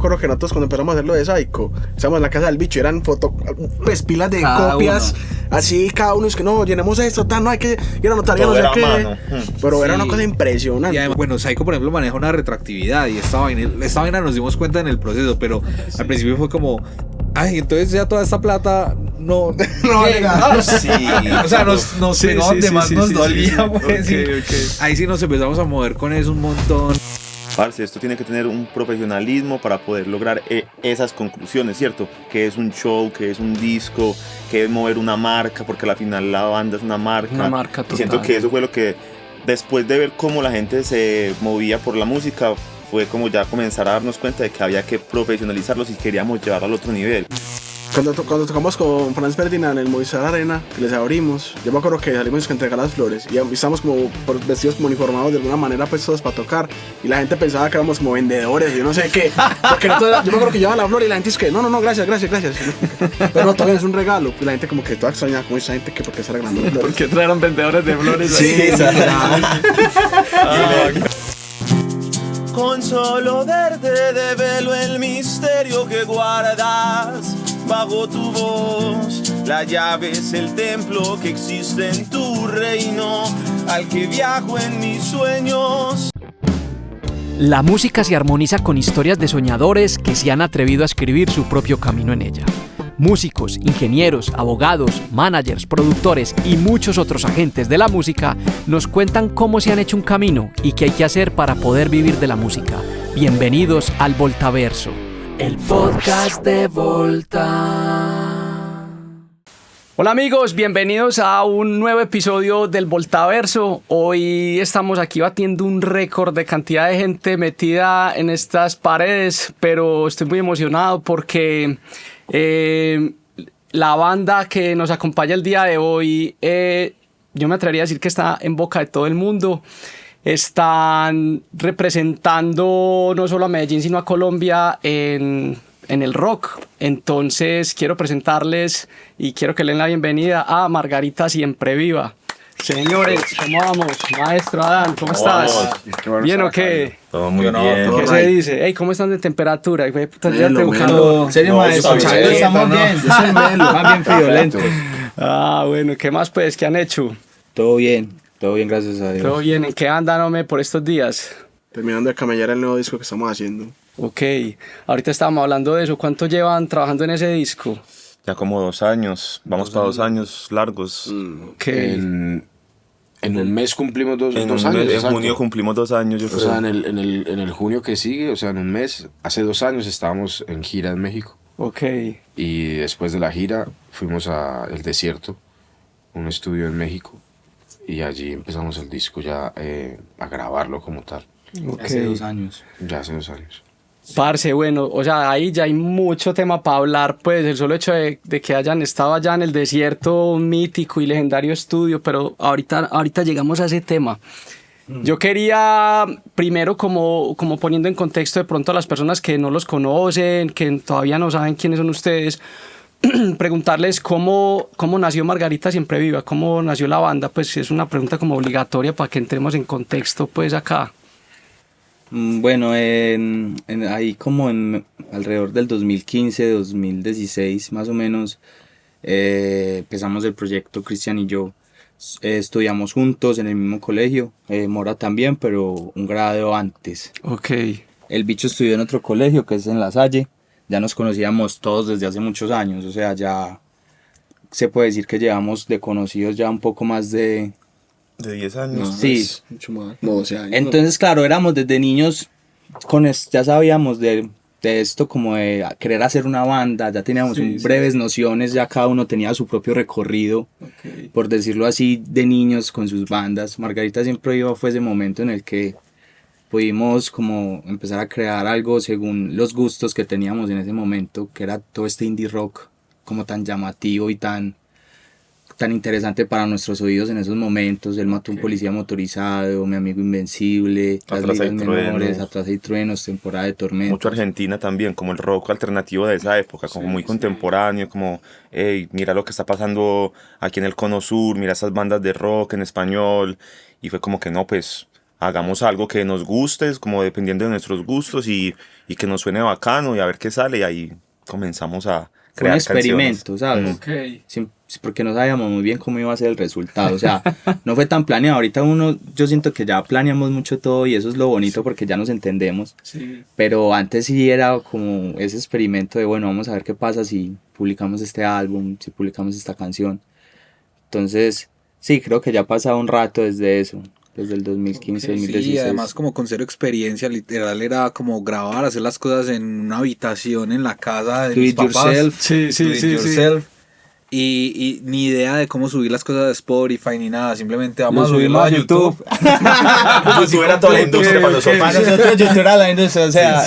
acuerdo que nosotros cuando empezamos a hacer lo de Psycho, estábamos en la casa del bicho, eran pues pilas de cada copias, uno. así cada uno es que no, llenemos esto, tal, no hay que ir a anotar, ya no sé qué. Pero Sí. era una cosa impresionante. Y además, bueno, Psycho, por ejemplo, maneja una retroactividad y esta vaina nos dimos cuenta en el proceso, pero al principio fue como, ay, entonces ya toda esta plata no vale nada. sí. O sea, nos Sí, pegó sí, donde sí, más sí, nos sí, dolía, sí. pues, y Ok. ahí sí nos empezamos a mover con eso un montón. Parce, esto tiene que tener un profesionalismo para poder lograr esas conclusiones, ¿cierto? Que es un show, que es un disco, que es mover una marca, porque al final la banda es una marca. Una marca Y total. siento que eso fue lo que, después de ver cómo la gente se movía por la música, fue como ya comenzar a darnos cuenta de que había que profesionalizarlo si queríamos llevarlo al otro nivel. Cuando tocamos con Franz Ferdinand en el Movistar Arena, que les abrimos, yo me acuerdo que salimos a entregar las flores y estábamos como vestidos como uniformados de alguna manera, pues todos para tocar, y la gente pensaba que éramos como vendedores, yo no sé qué, porque yo me acuerdo que llevaba la flor y la gente es que no, gracias, pero no, todavía es un regalo, y la gente como que toda extrañada, como esa gente que porque está regalando flores. ¿Por qué trajeron vendedores de flores? Sí, Con solo verte develo el misterio que guardas bajo tu voz. La llave es el templo que existe en tu reino, al que viajo en mis sueños. La música se armoniza con historias de soñadores que se han atrevido a escribir su propio camino en ella. Músicos, ingenieros, abogados, managers, productores y muchos otros agentes de la música nos cuentan cómo se han hecho un camino y qué hay que hacer para poder vivir de la música. Bienvenidos al Voltaverso, el podcast de Volta. Hola amigos, bienvenidos a un nuevo episodio del Voltaverso. Hoy estamos aquí batiendo un récord de cantidad de gente metida en estas paredes, pero estoy muy emocionado porque la banda que nos acompaña el día de hoy, yo me atrevería a decir que está en boca de todo el mundo. Están representando no solo a Medellín sino a Colombia en el rock. Entonces quiero presentarles y quiero que le den la bienvenida a Margarita Siempre Viva. Señores, ¿cómo vamos? Maestro Adán, ¿cómo estás? ¿Bien o qué? Todo muy bien. ¿Qué se dice? Hey, ¿cómo están de temperatura? Melo. ¿Serio, maestro? Estamos bien. Yo soy Melo. Más bien friolento. Ah, bueno, ¿qué más pues? ¿Qué han hecho? Todo bien, gracias a Dios. Todo bien, ¿en qué andan, hombre, por estos días? Terminando de camellar el nuevo disco que estamos haciendo. Ok, ahorita estábamos hablando de eso. ¿Cuánto llevan trabajando en ese disco? Ya como 2 años, vamos para 2 años largos. Ok. En un mes cumplimos dos años. En exacto. junio cumplimos 2 años, yo O creo. sea, en el junio que sigue, o sea, en un mes, hace 2 años estábamos en gira en México. Ok. Y después de la gira fuimos a El Desierto, un estudio en México. Y allí empezamos el disco ya a grabarlo como tal. Hace 2 años. Ya hace 2 años. Parce, bueno, o sea, ahí ya hay mucho tema para hablar, pues el solo hecho de que hayan estado allá en el desierto, un mítico y legendario estudio, pero ahorita llegamos a ese tema. Yo quería primero como poniendo en contexto de pronto a las personas que no los conocen, que todavía no saben quiénes son ustedes, preguntarles cómo nació Margarita Siempre Viva, cómo nació la banda, pues es una pregunta como obligatoria para que entremos en contexto pues acá. Bueno, ahí como en alrededor del 2015, 2016 más o menos, empezamos el proyecto Cristian y yo. Estudiamos juntos en el mismo colegio, Mora también, pero un grado antes. Ok. El bicho estudió en otro colegio que es en La Salle. Ya nos conocíamos todos desde hace muchos años, o sea, ya se puede decir que llevamos de conocidos ya un poco más de 10 años. Sí, Mucho más. No, 12 años. entonces claro, éramos desde niños, ya sabíamos de esto como de querer hacer una banda, ya teníamos breves nociones, ya cada uno tenía su propio recorrido, por decirlo así, de niños con sus bandas. Margarita Siempre Viva fue ese momento en el que pudimos como empezar a crear algo según los gustos que teníamos en ese momento, que era todo este indie rock como tan llamativo y tan interesante para nuestros oídos en esos momentos. Él mató a un policía motorizado, Mi amigo invencible, Las ligas menores, Atrás hay truenos, Temporada de tormenta. Mucho Argentina también, como el rock alternativo de esa época, como muy contemporáneo, como, hey, mira lo que está pasando aquí en el Cono Sur, mira esas bandas de rock en español, y fue como que no, pues hagamos algo que nos guste, como dependiendo de nuestros gustos y que nos suene bacano y a ver qué sale y ahí comenzamos a Fue un crear experimento, canciones. ¿sabes? Porque no sabíamos muy bien cómo iba a ser el resultado, o sea, no fue tan planeado. Ahorita yo siento que ya planeamos mucho todo y eso es lo bonito porque ya nos entendemos. Sí. Pero antes sí era como ese experimento de, bueno, vamos a ver qué pasa si publicamos este álbum, si publicamos esta canción. Entonces, sí, creo que ya ha pasado un rato desde eso, desde el 2015, 2016. Sí, además como con cero experiencia, literal era como grabar, hacer las cosas en una habitación en la casa de Do mis it papás. yourself. Sí, Do it yourself. Y ni idea de cómo subir las cosas a Spotify ni nada, simplemente vamos a subirlo a YouTube. YouTube era toda la industria para nosotros. Para nosotros YouTube era la industria, o sea,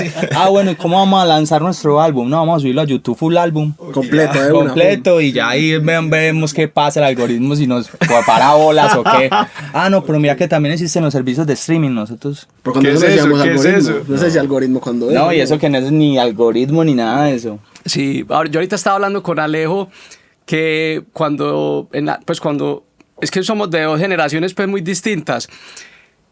bueno, ¿y cómo vamos a lanzar nuestro álbum? No, vamos a subirlo a YouTube full álbum. Completo, de una. Completo, y ya ahí vemos qué pasa el algoritmo, si nos para bolas o qué. No, pero mira que también existen los servicios de streaming, nosotros. Pero cuando ¿Qué no es eso? decíamos ¿Qué es algoritmo, eso? no sé si algoritmo cuando No, y eso que no es ni algoritmo ni nada de eso. Sí, ahora, yo ahorita estaba hablando con Alejo que cuando es que somos de dos generaciones pues muy distintas,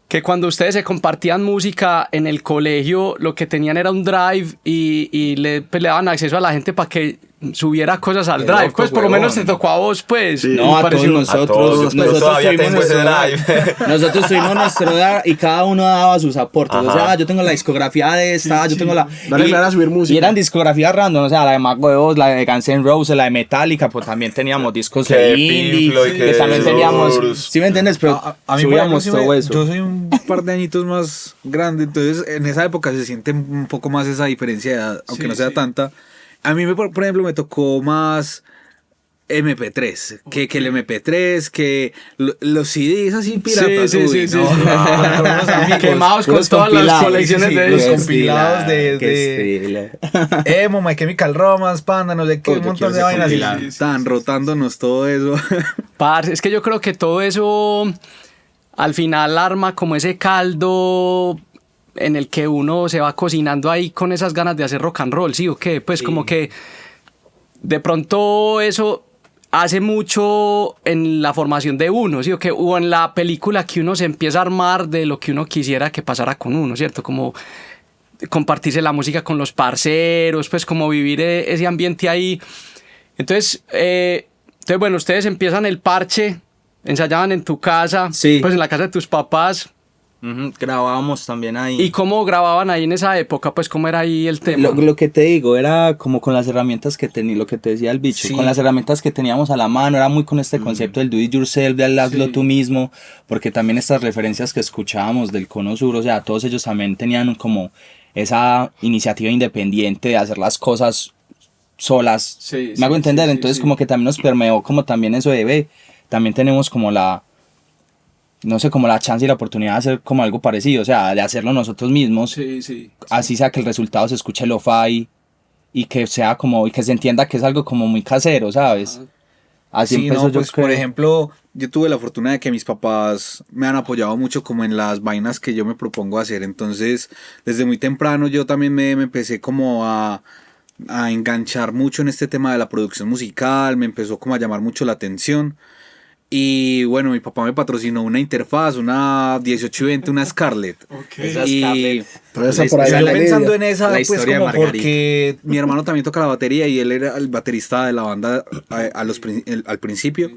que cuando ustedes se compartían música en el colegio, lo que tenían era un drive y le daban acceso a la gente para que subiera cosas al drive. Pues por lo menos te tocó a vos, pues. Sí. No, a todos Yo nosotros todavía tuvimos tengo ese nuestro drive. Nosotros tuvimos nuestro drive y cada uno daba sus aportes. O sea, yo tengo la discografía de esta, yo tengo la. Dale, a subir música. Y eran discografías random, o sea, la de Mac Huevos, la de Guns N' Roses, la de Metallica, pues también teníamos discos Que de de indie, Pink Floyd, que que también de teníamos. Doors. ¿Sí me entiendes? Pero A mí, por ejemplo, subíamos sí todo eso. yo soy un par de añitos más grande, entonces en esa época se siente un poco más esa diferencia de edad, aunque no sea tanta. A mí, por ejemplo, me tocó más MP3, que el MP3, que los CDs así piratas. Sí, uy, sí, no, sí. no, con unos amigos. Quemados con Los todas las compilados, colecciones sí, de los discos. compilados de Qué Emo, My Chemical Romance, Panda, no sé qué, Uy, un yo montón quiero de ese vainas y compilado. están rotándonos todo eso. Parce, es que yo creo que todo eso al final arma como ese caldo en el que uno se va cocinando ahí con esas ganas de hacer rock and roll, ¿sí o qué? Pues como que de pronto eso hace mucho en la formación de uno, ¿sí o qué? O en la película que uno se empieza a armar de lo que uno quisiera que pasara con uno, ¿cierto? Como compartirse la música con los parceros, pues como vivir ese ambiente ahí. Entonces, bueno, ustedes empiezan el parche, ensayaban en tu casa, Sí. pues en la casa de tus papás. Grabábamos también ahí. ¿Y cómo grababan ahí en esa época? Pues cómo era ahí el tema. Lo que te digo, era como con las herramientas que tenía, lo que te decía el bicho, Sí. con las herramientas que teníamos a la mano, era muy con este concepto del do it yourself, del hazlo tú mismo, porque también estas referencias que escuchábamos del Cono Sur, o sea, todos ellos también tenían como esa iniciativa independiente de hacer las cosas solas, Sí, me hago sí, entender, sí, entonces sí. como que también nos permeó como también eso de ve, también tenemos como no sé, como la chance y la oportunidad de hacer como algo parecido, o sea, de hacerlo nosotros mismos, Sí, sí. así sea que el resultado se escuche lo-fi y que sea como, y que se entienda que es algo como muy casero, ¿sabes? Así Sí, empezó no, yo pues creo. por ejemplo, yo tuve la fortuna de que mis papás me han apoyado mucho como en las vainas que yo me propongo hacer, entonces desde muy temprano yo también me empecé como a enganchar mucho en este tema de la producción musical, me empezó como a llamar mucho la atención. Y bueno, mi papá me patrocinó una interfaz, una 1820, una Scarlett. Esa Y Scarlett. Pero esa por ahí estoy la pensando lidia. en esa, La pues historia de como Margarita. porque mi hermano también toca la batería y él era el baterista de la banda al principio.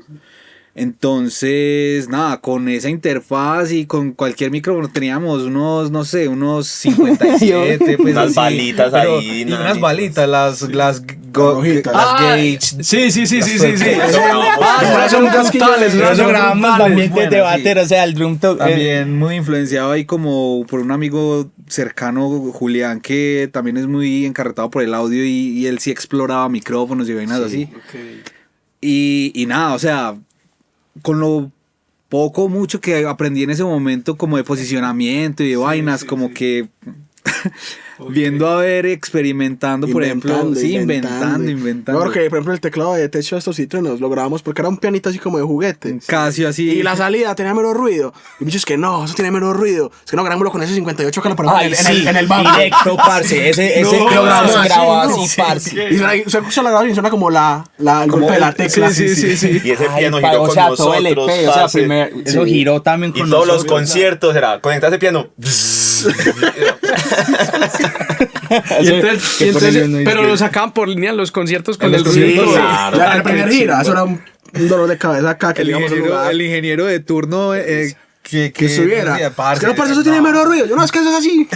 Entonces, nada, con esa interfaz y con cualquier micrófono teníamos unos 57, pues Unas así, balitas pero- ahí, y unas nanitas. balitas, las rojitas. Gauge. Sí, sí, sí, sí, sí, sí. Ah, Son brutales, Por eso son grabamos brutales. ambientes de Bueno, bater, sí. o sea, el drum talk. También muy influenciado ahí como por un amigo cercano, Julián, que también es muy encarretado por el audio y él sí exploraba micrófonos y vainas así. Y nada, o sea, con lo poco, mucho que aprendí en ese momento como de posicionamiento y de vainas, como que viendo a ver, experimentando, por ejemplo, sí, inventando. Claro que, por ejemplo, el teclado de techo de estos Citronos lo grabamos porque era un pianito así como de juguete. Casio así. Y la salida tenía menos ruido. Y me dices que no, eso tiene menos ruido. Es que no, grabémoslo con ese 58 que lo ponemos en el banco. Directo, parce. Ese No, lo grabamos así, grabado no. así, parce. Y se escucha la grabación y suena como el golpe de la tecla. Sí. Y ese piano Ay, giró o con sea, nosotros, todo el EP, o sea, parce. eso giró también Y con todos los nosotros. conciertos era conectar ese piano. Pero lo sacaban por línea en los conciertos con el Sí, ruido. claro. La primera gira, eso era un dolor de cabeza acá que El llegamos a un ingeniero, lugar. el ingeniero de turno que estuviera. decía, Es que no, parce, eso tiene menos ruido. Yo no, es que eso es así.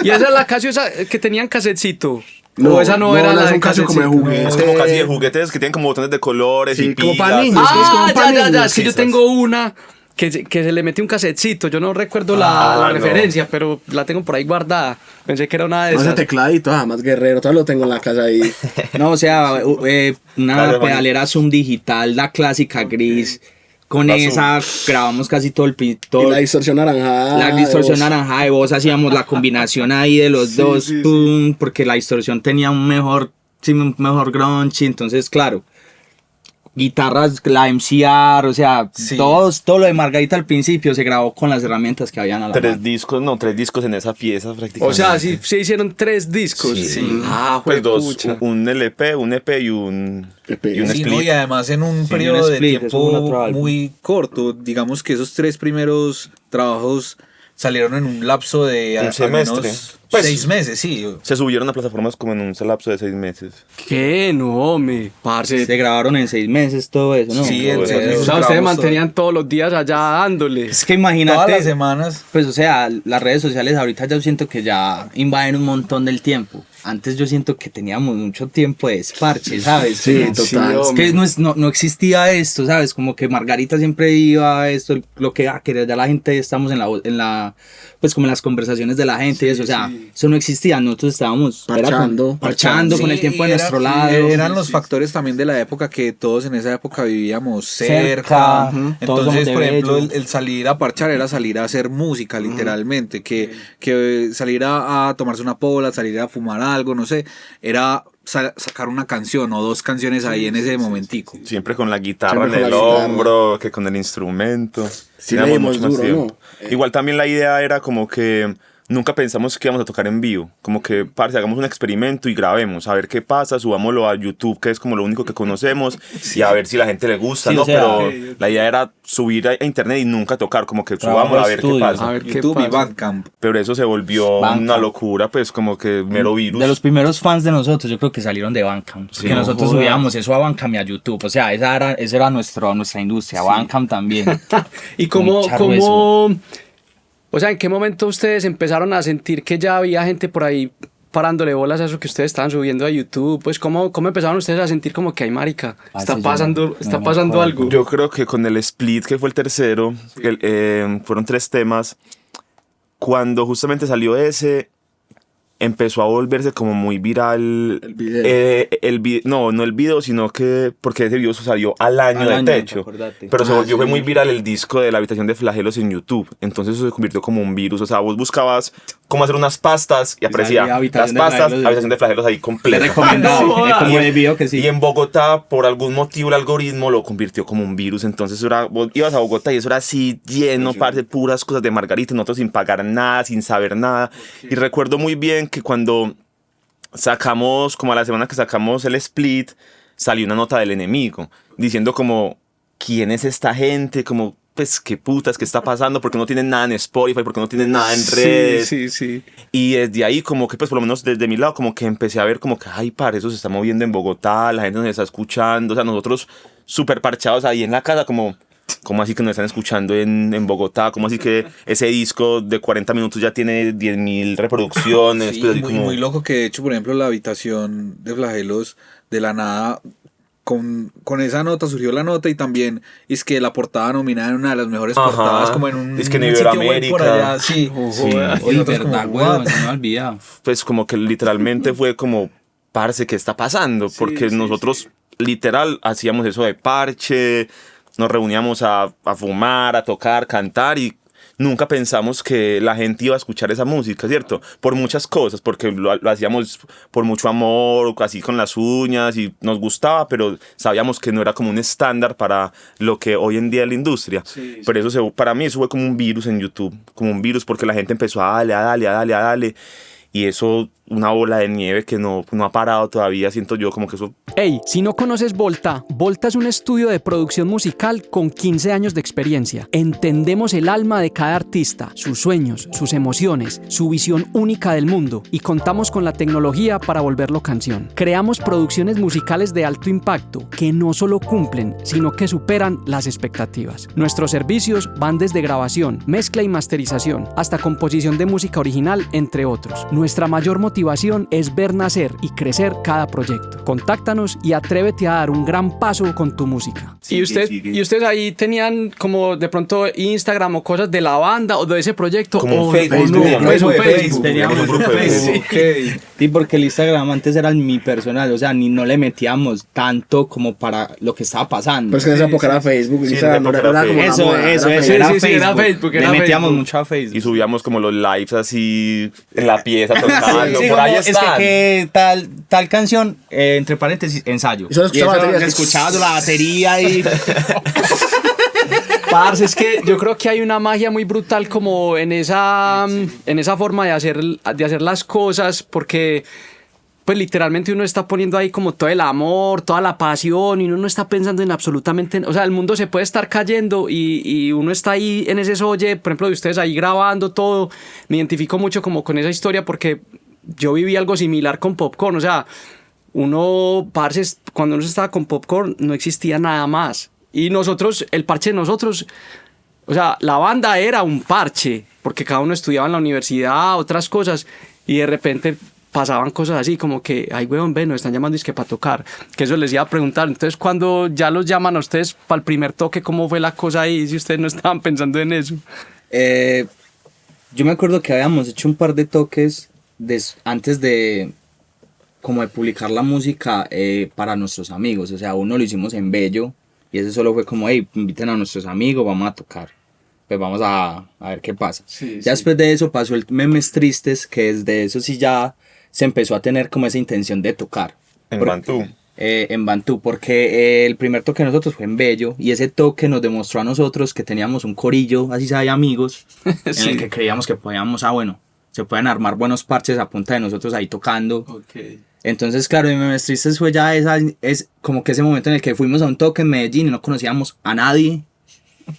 Y esa es la Casio esa que tenían casetcito. No, O esa no era la es de un Casio como de casetcito. juguete. Es como casi de juguetes que tienen como botones de colores Sí, y como pilas. para niños. Es como Ah, para ya. niños, Es que yo esas. tengo una que se le mete un casetcito. Yo no recuerdo la no. referencia, pero la tengo por ahí guardada. Pensé que era una de No, ese esas. tecladito, más guerrero. Todavía lo tengo en la casa ahí. No, o sea, una Claro, pedalera Zoom digital, la clásica gris. Con La esa grabamos casi todo el Y pintor. la distorsión naranjada. La distorsión naranja de voz, hacíamos la combinación ahí de los dos, pum, porque la distorsión tenía un mejor grunge, entonces claro, guitarras, la MCR, o sea, Sí. todo lo de Margarita al principio se grabó con las herramientas que habían a la Tres mano. discos en esa pieza prácticamente. O sea, sí se hicieron 3 discos. Sí. Ah, Pues dos, juepucha. un LP, un EP y un EP. un Sí, split. ¿no? Y además en un Sí, periodo un de split, eso fue un otro tiempo álbum. muy corto. Digamos que esos 3 primeros trabajos salieron en un lapso de Un al semestre. menos Pues, 6 meses, sí. Se subieron a plataformas como en un lapso de 6 meses. ¿Qué? No, parce. Se grabaron en 6 meses todo eso, ¿no? Sí, todo en eso. 6 meses O sea, ustedes grabamos mantenían todos los días allá dándole. Es que todas las imagínate, semanas. pues o sea, las redes sociales ahorita yo siento que ya invaden un montón del tiempo. Antes yo siento que teníamos mucho tiempo de desparche, ¿sabes? Sí, Como- total. Es que no existía esto, ¿sabes? Como que Margarita siempre iba a esto, lo que quería ya la gente, estamos en la pues como en las conversaciones de la gente y eso, o sea, eso no existía, nosotros estábamos era parchando con el Sí, tiempo y de era- nuestro lado. Eran los factores también de la época que todos en esa época vivíamos Cerca, cerca. ujú, todos somos Entonces, de por ejemplo, Bello. el salir a parchar era salir a hacer música, literalmente. Que salir a tomarse una pola, salir a fumar algo, no sé. Era sacar una canción o 2 canciones ahí en ese momentico. Siempre con la guitarra Siempre en con el la guitarra. hombro, que con el instrumento. Sí, Teníamos le dimos mucho más duro, tiempo. ¿no? Igual también la idea era como que nunca pensamos que íbamos a tocar en vivo. Como que, parce, hagamos un experimento y grabemos, a ver qué pasa, subámoslo a YouTube, que es como lo único que conocemos, y a ver si la gente le gusta, Sí, ¿no? o sea, Pero la idea era subir a internet y nunca tocar, como que subámoslo a ver qué estudio. pasa. A ver qué YouTube y pasa. Bandcamp. Pero eso se volvió Bandcamp. una locura, pues como que mero virus. De los primeros fans de nosotros, yo creo que salieron de Bandcamp. Porque nosotros subíamos eso a Bandcamp y a YouTube. O sea, esa era nuestra industria. Bandcamp también. ¿Y cómo, Con charro eso. o sea, en qué momento ustedes empezaron a sentir que ya había gente por ahí parándole bolas a eso que ustedes estaban subiendo a YouTube? Pues, ¿cómo empezaron ustedes a sentir como que, ay, marica, está yo pasando, no está me pasando acuerdo. algo? Yo creo que con el split, que fue el tercero, fueron 3 temas. Cuando justamente salió ese, empezó a volverse como muy viral. El video. No el video, sino que porque ese video salió al año Al de año, techo. acordate. Pero se volvió sí. fue muy viral el disco de La Habitación de Flagelos en YouTube. Entonces eso se convirtió como un virus. O sea, vos buscabas cómo hacer unas pastas y aparecía salía las Habitación de pastas, Flagelos. Habitación de Flagelos ahí Le completa. recomendado. Como el video que sí. Y en Bogotá, por algún motivo, el algoritmo lo convirtió como un virus. Entonces, vos ibas a Bogotá y eso era así lleno, parce, puras cosas de Margarita, nosotros sin pagar nada, sin saber nada. Y recuerdo muy bien que cuando sacamos, como a la semana que sacamos el split, salió una nota del Enemigo diciendo como, ¿quién es esta gente? Como, pues, qué putas, qué está pasando, porque no tienen nada en Spotify, porque no tienen nada en redes. Sí. Y desde ahí como que, pues por lo menos desde mi lado, como que empecé a ver como que, ay, par, eso se está moviendo en Bogotá, la gente nos está escuchando, o sea, nosotros súper parchados ahí en la casa, como así que nos están escuchando en Bogotá, como así que ese disco de 40 minutos ya tiene 10.000 reproducciones, Sí, pues así muy, como... muy loco que de hecho, por ejemplo, La Habitación de Flagelos, de la nada, con esa nota surgió la nota y también es que la portada nominada en una de las mejores Ajá. portadas como en un Es que en un sitio web por Iberoamérica. allá, sí. Sí, Y nosotros verdad, como, weón, "What?". se me ha olvidado. Pues como que literalmente fue como, parce, ¿qué está pasando? Porque nosotros literal hacíamos eso de parche, nos reuníamos a fumar, a tocar, cantar y nunca pensamos que la gente iba a escuchar esa música, ¿cierto? Por muchas cosas, porque lo hacíamos por mucho amor, así con las uñas, y nos gustaba, pero sabíamos que no era como un estándar para lo que hoy en día es la industria. Pero eso para mí eso fue como un virus en YouTube, como un virus, porque la gente empezó a darle, y eso, una bola de nieve que no ha parado todavía, siento yo como que eso... Hey, si no conoces Volta, Volta es un estudio de producción musical con 15 años de experiencia. Entendemos el alma de cada artista, sus sueños, sus emociones, su visión única del mundo, y contamos con la tecnología para volverlo canción. Creamos producciones musicales de alto impacto que no solo cumplen, sino que superan las expectativas. Nuestros servicios van desde grabación, mezcla y masterización, hasta composición de música original, entre otros. Nuestra mayor motivación es ver nacer y crecer cada proyecto. Contáctanos y atrévete a dar un gran paso con tu música. ¿Y ustedes ahí tenían como de pronto Instagram o cosas de la banda o de ese proyecto? Como o Facebook, no, teníamos. eso, Facebook. Teníamos un grupo de Facebook. Sí, porque el Instagram antes era mi personal, o sea, ni no le metíamos tanto como para lo que estaba pasando. Pues que en esa época era Facebook, Instagram no era como la moda, era Facebook. Le metíamos mucho a Facebook. Y subíamos como los lives así en la pieza tocando. Por ahí es están. que tal canción, entre paréntesis, ensayo. Y solo escuchaba batería. Escuchabas la batería y... Parce, es que yo creo que hay una magia muy brutal como en esa forma de hacer las cosas, porque pues literalmente uno está poniendo ahí como todo el amor, toda la pasión, y uno no está pensando en absolutamente, o sea, el mundo se puede estar cayendo y uno está ahí en ese solle, por ejemplo, de ustedes ahí grabando todo. Me identifico mucho como con esa historia porque yo viví algo similar con Popcorn, o sea, parce, cuando uno estaba con Popcorn no existía nada más. Y nosotros, el parche de nosotros, o sea, la banda era un parche, porque cada uno estudiaba en la universidad, otras cosas, y de repente pasaban cosas así, como que, ay, weón, ven, nos están llamando y es que para tocar, que eso les iba a preguntar. Entonces, cuando ya los llaman a ustedes para el primer toque, ¿cómo fue la cosa ahí? Si ustedes no estaban pensando en eso. Yo me acuerdo que habíamos hecho un par de toques antes de como de publicar la música para nuestros amigos, o sea, uno lo hicimos en Bello, y ese solo fue como, hey, inviten a nuestros amigos, vamos a tocar. Pues vamos a ver qué pasa. Ya después de eso pasó el Memes Tristes, que desde eso sí ya se empezó a tener como esa intención de tocar. En Bantú. En Bantú, porque el primer toque de nosotros fue en Bello, y ese toque nos demostró a nosotros que teníamos un corillo, así sea, de amigos, en el que creíamos que podíamos, se pueden armar buenos parches a punta de nosotros ahí tocando. Entonces, claro, en Memes Tristes fue ya es como que ese momento en el que fuimos a un toque en Medellín y no conocíamos a nadie.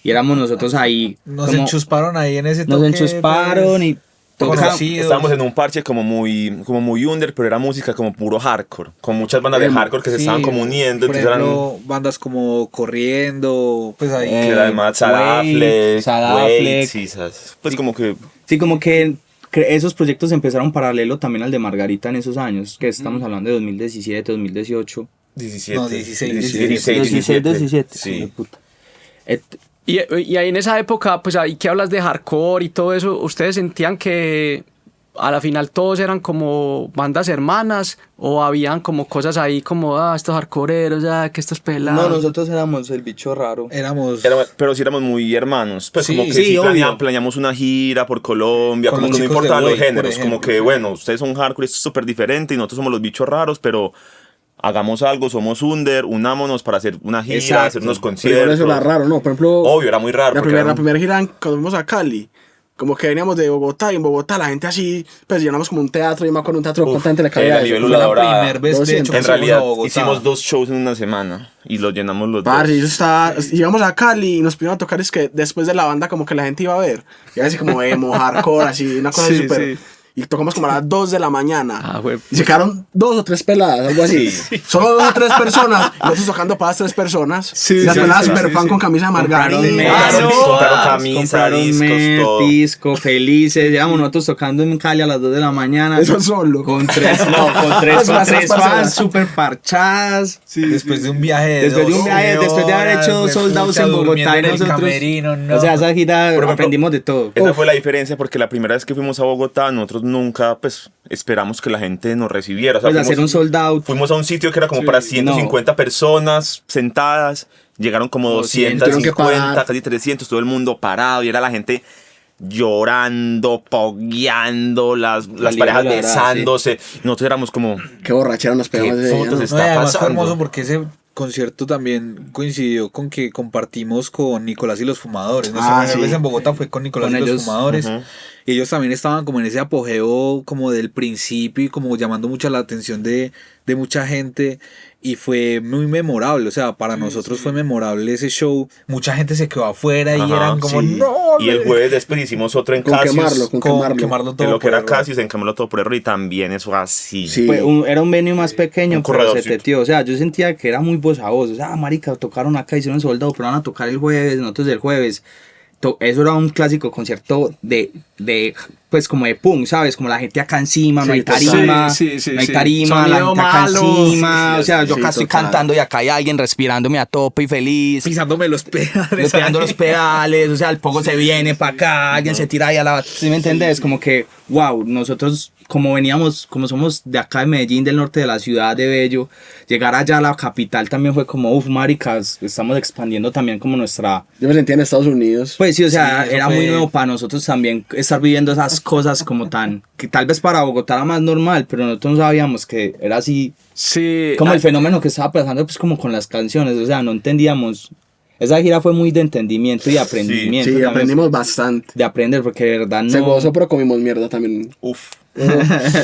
Y éramos nosotros ahí. Nos enchusparon ahí en ese toque. Nos enchusparon y tocamos. Estábamos en un parche como muy under, pero era música como puro hardcore. Con muchas bandas de hardcore que se estaban como uniendo. Por ejemplo, bandas como Corriendo, pues ahí. Que era además Sadaflex, Sadaflex. pues como que... Sí, como que esos proyectos empezaron paralelo también al de Margarita en esos años, que estamos hablando de 2017, 2018. 17. Sí. Y ahí en esa época, pues ahí que hablas de hardcore y todo eso, ¿ustedes sentían que a la final todos eran como bandas hermanas o habían como cosas ahí como, estos hardcoreeros, que estos pelados? No, nosotros éramos el bicho raro. Pero sí éramos muy hermanos, pues sí, como que sí, planeamos una gira por Colombia, como que no importaban los géneros, como que bueno, ustedes son hardcore, esto es súper diferente y nosotros somos los bichos raros, pero... hagamos algo, somos under, unámonos para hacer una gira, exacto, hacer unos conciertos. Pero eso era raro, ¿no? Por ejemplo... Obvio, era muy raro. La primera gira cuando fuimos a Cali, como que veníamos de Bogotá, y en Bogotá la gente así, pues llenamos como un teatro, yo me acuerdo un teatro, ¿cuánta gente le cabía? La nivel la primera vez, de hecho, en realidad hicimos 2 shows en una semana y los llenamos los 2. Eso está, llegamos a Cali y nos pudimos a tocar, es que después de la banda como que la gente iba a ver, y así como emo, hardcore, así, una cosa súper... Y tocamos como a las 2 de la mañana. Y se quedaron 2 o 3 peladas, algo así. Solo 2 o 3 personas. Nosotros tocando para las 3 personas. Y las peladas super fan con camisa de Margarita. Compraron camisa, disco, felices. Llevamos nosotros tocando en Cali a las 2 de la mañana. Eso solo. Con 3 fans super parchadas. Después de un viaje después de haber hecho soldados en Bogotá y nosotros. O sea, esa gira aprendimos de todo. Esa fue la diferencia, porque la primera vez que fuimos a Bogotá, nosotros nunca, pues, esperamos que la gente nos recibiera. O sea, pues hacer un sold out. Fuimos a un sitio que era como para 150 personas sentadas. Llegaron como 250, casi 300, todo el mundo parado. Y era la gente llorando, pogueando, las parejas besándose. Nosotros éramos como, Qué borrachera nos pegamos ese día, fotos ¿no? está No, y además fue pasando? hermoso porque ese concierto también coincidió con que compartimos con Nicolás y los Fumadores. Nuestra primera sí. vez en Bogotá fue con Nicolás Con y los ellos. Fumadores. Y ellos también estaban como en ese apogeo como del principio y como llamando mucho la atención de mucha gente. Y fue muy memorable, o sea, para nosotros fue memorable ese show. Mucha gente se quedó afuera y Ajá, eran como, sí. no. Y el jueves después hicimos otro en Con Casius. quemarlo, con quemarlo. De todo lo que era por error. Casius, en Quemarlo todo por error. Y también eso así. Sí. Era un venue más pequeño, Un pero se corredorcito. teteó. O sea, yo sentía que era muy voz a voz. O sea, marica, tocaron acá, hicieron Soldado, pero van a tocar el jueves, nosotros el jueves. Eso era un clásico concierto de pues como de punk, ¿sabes? Como la gente acá encima, no hay tarima, sí, no hay sí. tarima, la Sonido gente acá malo. encima. Sí, O sea, yo sí, acá estoy total. cantando y acá hay alguien respirándome a tope y feliz. Pisándome los pedales. Pegando los pedales, o sea, el poco se viene para acá, alguien se tira ahí a la... ¿Sí me entendés? Como que, wow, nosotros como veníamos, como somos de acá de Medellín, del norte de la ciudad de Bello, llegar allá a la capital también fue como, maricas, estamos expandiendo también como nuestra... Yo me sentía en Estados Unidos. Pues sí, o sea, Sí, eso era fue- muy nuevo para nosotros también estar viviendo esas cosas como tan... que tal vez para Bogotá era más normal, pero nosotros no sabíamos que era así... Sí. Como el fenómeno que estaba pasando pues como con las canciones, o sea, no entendíamos. Esa gira fue muy de entendimiento y de aprendimiento. Sí, también, aprendimos bastante. de aprender, porque de verdad no... Se gozó, pero comimos mierda también. Uf.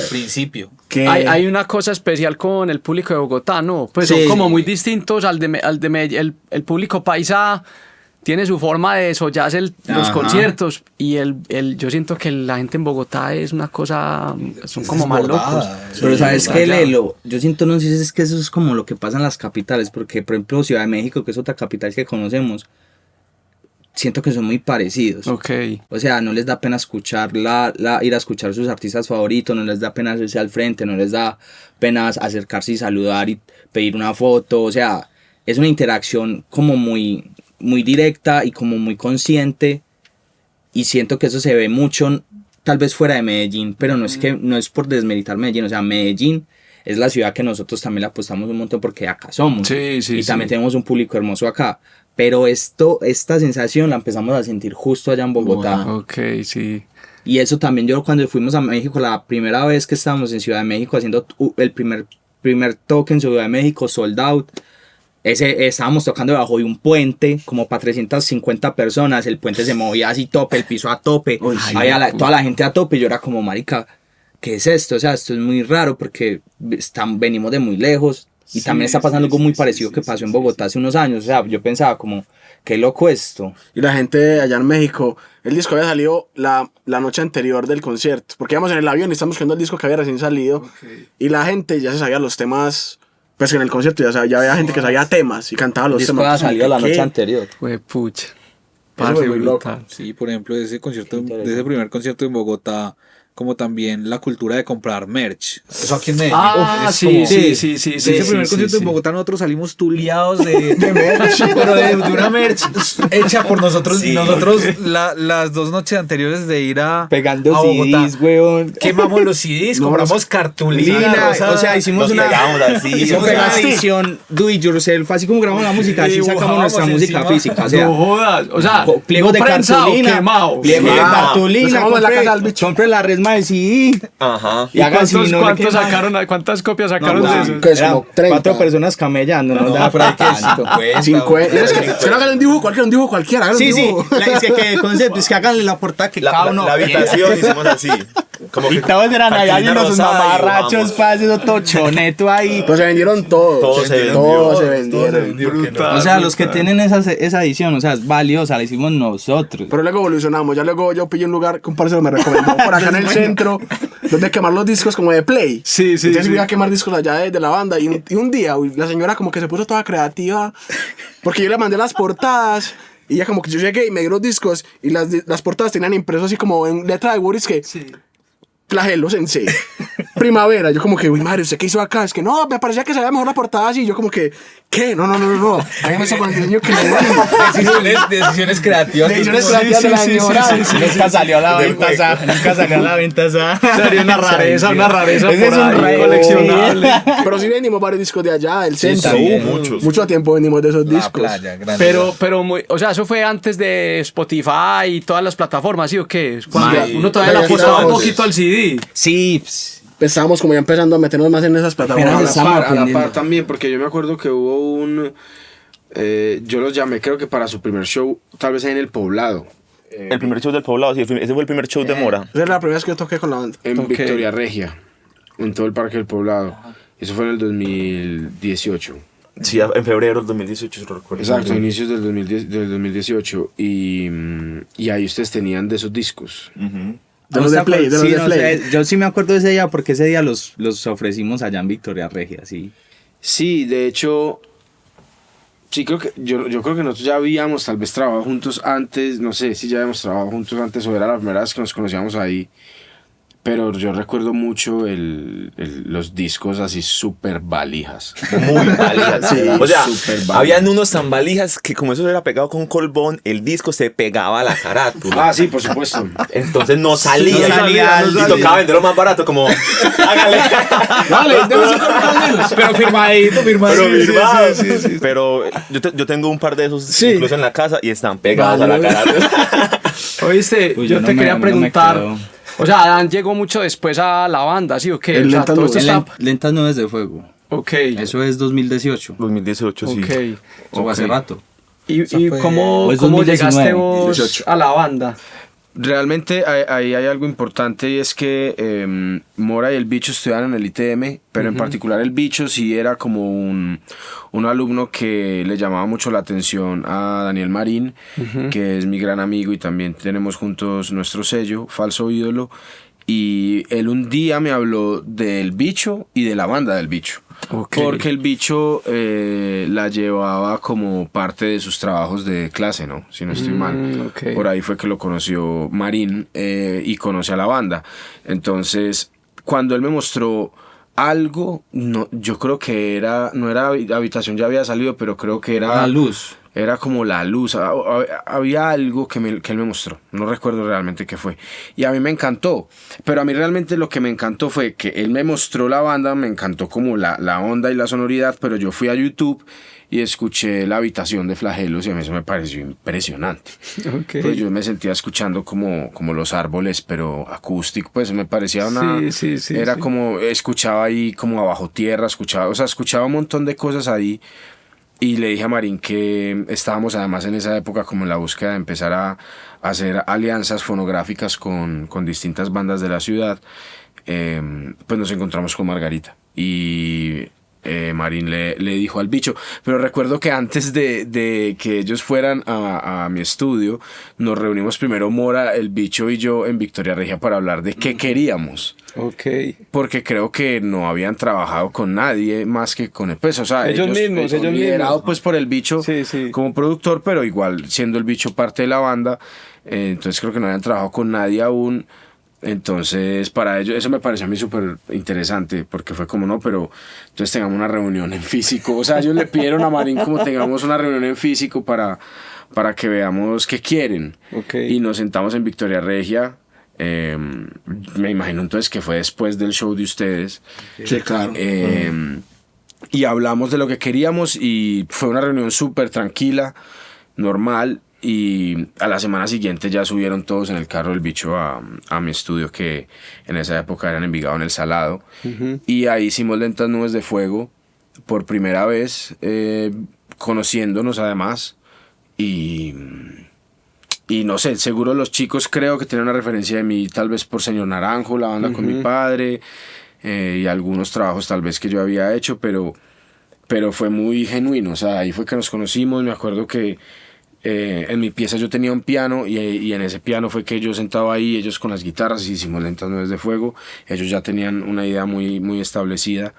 Principio. Que Hay una cosa especial con el público de Bogotá, ¿no? Pues Sí. son como muy distintos al de Medellín. El público paisa tiene su forma de desollarse los Ajá. conciertos y yo siento que la gente en Bogotá es una cosa, son como más locos. Desbordada. Pero sabes allá. qué, Lelo, yo siento, no sé si es que eso es como lo que pasa en las capitales, porque por ejemplo Ciudad de México, que es otra capital que conocemos, siento que son muy parecidos. Ok. O sea, no les da pena escuchar ir a escuchar sus artistas favoritos, no les da pena hacerse al frente, no les da pena acercarse y saludar y pedir una foto. O sea, es una interacción como muy, muy directa y como muy consciente. Y siento que eso se ve mucho, tal vez fuera de Medellín, pero no es por desmeritar Medellín. O sea, Medellín es la ciudad que nosotros también le apostamos un montón porque acá somos. Sí, sí, y también sí. tenemos un público hermoso acá. Pero esta sensación la empezamos a sentir justo allá en Bogotá. Ok, sí. Y eso también yo cuando fuimos a México, la primera vez que estábamos en Ciudad de México haciendo el primer toque en Ciudad de México, Sold Out. Estábamos tocando debajo de un puente, como para 350 personas. El puente se movía así tope, el piso a tope. Había toda la gente a tope. Y yo era como, marica, ¿qué es esto? O sea, esto es muy raro porque venimos de muy lejos. Y también está pasando algo muy parecido que pasó en Bogotá hace unos años. O sea, yo pensaba como, qué loco esto. Y la gente allá en México, el disco había salido la noche anterior del concierto. Porque íbamos en el avión y estamos escuchando el disco que había recién salido. Y la gente ya se sabía los temas. Pues en el concierto ya había gente que sabía temas y cantaba El los disco temas. había salido la ¿Qué? noche anterior. Fue pucha. Eso fue muy loco. brutal. Sí, por ejemplo, de ese primer concierto en Bogotá, como también la cultura de comprar merch. Eso aquí en Medellín. Ah, es sí, como- sí. De ese primer concierto en Bogotá nosotros salimos tuliados de merch, pero de una merch hecha por nosotros. Sí. Nosotros las 2 noches anteriores de ir a Pegando Bogotá, CDs, weón. quemamos los CDs, compramos cartulina, Lina, rosada. o sea, hicimos Nos una pegamos así. hicimos o sea, una edición do it yourself, así como grabamos la música, así sacamos Dibujábamos nuestra música encima. física, o sea, No jodas. O sea, pliegos de prensado, cartulina, quemado. pliegos de Quemado. Nos cartulina, sacamos la casa al bicho. compre la resma de CD. Ajá. Y hagan si no le ¿Cuántos queman. sacaron? ¿Cuántas copias sacaron de eso? Que es Eran como 30. 4 personas camellando, no, da para tanto. 50. Es que se no hagan un dibujo cualquiera, hagan un Sí, sí, dibujo. es que el concepto es que háganle la portada que cada uno La habitación hicimos así. Como y todos eran allá cartulina haciendo sus rosada y mamarrachos, vamos. pa, haciendo todo choneto ahí. Pues se vendieron todos. Todos se Todos se vendieron. vendieron. Brutal, O sea, los que brutal. tienen esa edición, o sea, es valiosa, la hicimos nosotros. Pero luego evolucionamos. Ya luego yo pillé un lugar que un parcero me recomendó por acá en el centro, donde quemar los discos como de play. Sí, sí, Entonces sí. fui a quemar discos allá de la banda. Y un día uy, la señora como que se puso toda creativa. Porque yo le mandé las portadas. Y ya como que yo llegué y me dio los discos. Y las portadas tenían impreso así como en letra de Boris que... Flagelo Sensei. Primavera. Yo como que, uy, madre, ¿usted qué hizo acá? Es que no, me parecía que se veía mejor la portada así. Yo como que, ¿Qué? No. A mí me está poniendo el diseño creativo. Decisiones creativas. Decisiones creativas de la señora. Nunca salió a la venta esa. Sería una rareza Ese por es un ahí, rey. coleccionable. Pero sí venimos varios discos de allá, el Sí, centro. también. Muchos. Mucho tiempo venimos de esos La discos. playa, grande. Pero o sea, eso fue antes de Spotify y todas las plataformas, ¿sí o qué? Cuando Sí. uno todavía Ya le apostaba un estábamos- poquito al CD. Sí, Estábamos como ya empezando a meternos más en esas Pero plataformas. estamos a la aprendiendo. par también, porque yo me acuerdo que hubo un... yo los llamé, creo que para su primer show, tal vez en El Poblado, El primer show del Poblado, sí, ese fue el primer show de Mora. Esa es la primera vez que yo toqué con la banda. en Ok. Victoria Regia, en todo el Parque del Poblado. Eso fue en el 2018. Sí, en febrero del 2018, lo recuerdo. Exacto, inicios del 2018. Y ahí ustedes tenían de esos discos. De los de Play, de los Sí, de no Play. sé, yo sí me acuerdo de ese día porque ese día los ofrecimos allá en Victoria Regia, sí. Sí, de hecho, sí creo que yo creo que nosotros ya habíamos tal vez trabajado juntos antes, no sé si ya habíamos trabajado juntos antes o era la primera vez que nos conocíamos ahí, pero yo recuerdo mucho los discos así súper valijas. Muy valijas. Sí, O sea, súper valijas. habían unos tan valijas que como eso era pegado con colbón, el disco se pegaba a la carátula. Ah, sí, por supuesto. Entonces no salía. No salía, no y salía. tocaba venderlo más barato, como, hágale. Pero firmadito. Pero firmado. Pero yo tengo un par de esos incluso en la casa y están pegados a la carátula. Oíste, Uy, yo yo te no quería me- no me preguntar. quedo. O sea, Adán llegó mucho después a la banda, ¿sí o qué? El O sea, Lentas todo esto Nubes. está... Lentas nubes de fuego. Ok. Eso es 2018. 2018, sí. Ok. Eso fue hace rato. ¿Y fue- cómo, o es cómo 2019, llegaste vos 18. a la banda? Realmente ahí hay algo importante y es que Mora y el Bicho estudiaban en el ITM, pero en particular el Bicho sí era como un alumno que le llamaba mucho la atención a Daniel Marín, que es mi gran amigo y también tenemos juntos nuestro sello, Falso Ídolo, y él un día me habló del Bicho y de la banda del Bicho. Ok. Porque el Bicho la llevaba como parte de sus trabajos de clase, ¿no? Si no estoy mal. ok. Por ahí fue que lo conoció Marín y conoce a la banda. Entonces, cuando él me mostró algo, no, yo creo que no era Habitación, ya había salido, pero creo que era... La luz. Era como la luz, había algo que él me mostró, no recuerdo realmente qué fue. Y a mí me encantó, pero a mí realmente lo que me encantó fue que él me mostró la banda, me encantó como la onda y la sonoridad, pero yo fui a YouTube y escuché La Habitación de Flagelos y a mí eso me pareció impresionante. Ok. Pues yo me sentía escuchando como los árboles, pero acústico, pues me parecía una... Sí. Era como, escuchaba ahí como abajo tierra, escuchaba un montón de cosas ahí. Y le dije a Marín que estábamos además en esa época como en la búsqueda de empezar a hacer alianzas fonográficas con distintas bandas de la ciudad. Pues nos encontramos con Margarita y Marín le dijo al Bicho, pero recuerdo que antes de que ellos fueran a mi estudio, nos reunimos primero Mora, el Bicho y yo en Victoria Regia para hablar de qué queríamos. Ok. Porque creo que no habían trabajado con nadie más que con el peso. O sea, Ellos mismos. liderado pues por el Bicho Sí. como productor, pero igual siendo el Bicho parte de la banda. Entonces creo que no habían trabajado con nadie aún. Entonces para ellos eso me pareció a mí súper interesante porque fue como no, pero entonces tengamos una reunión en físico. O sea, ellos le pidieron a Marín como tengamos una reunión en físico para que veamos qué quieren. Ok. Y nos sentamos en Victoria Regia. Me imagino entonces que fue después del show de ustedes. Sí, claro. Y hablamos de lo que queríamos y fue una reunión súper tranquila, normal. Y a la semana siguiente ya subieron todos en el carro del Bicho a mi estudio, que en esa época era en Envigado, en El Salado. Y ahí hicimos Lentas Nubes de Fuego por primera vez, conociéndonos además. Y no sé, seguro los chicos creo que tienen una referencia de mí, tal vez por Señor Naranjo, la banda con mi padre, y algunos trabajos tal vez que yo había hecho, pero fue muy genuino. O sea, ahí fue que nos conocimos. Me acuerdo que en mi pieza yo tenía un piano y en ese piano fue que yo sentaba ahí, ellos con las guitarras, y hicimos Lentas Nubes de Fuego. Ellos ya tenían una idea muy, muy establecida.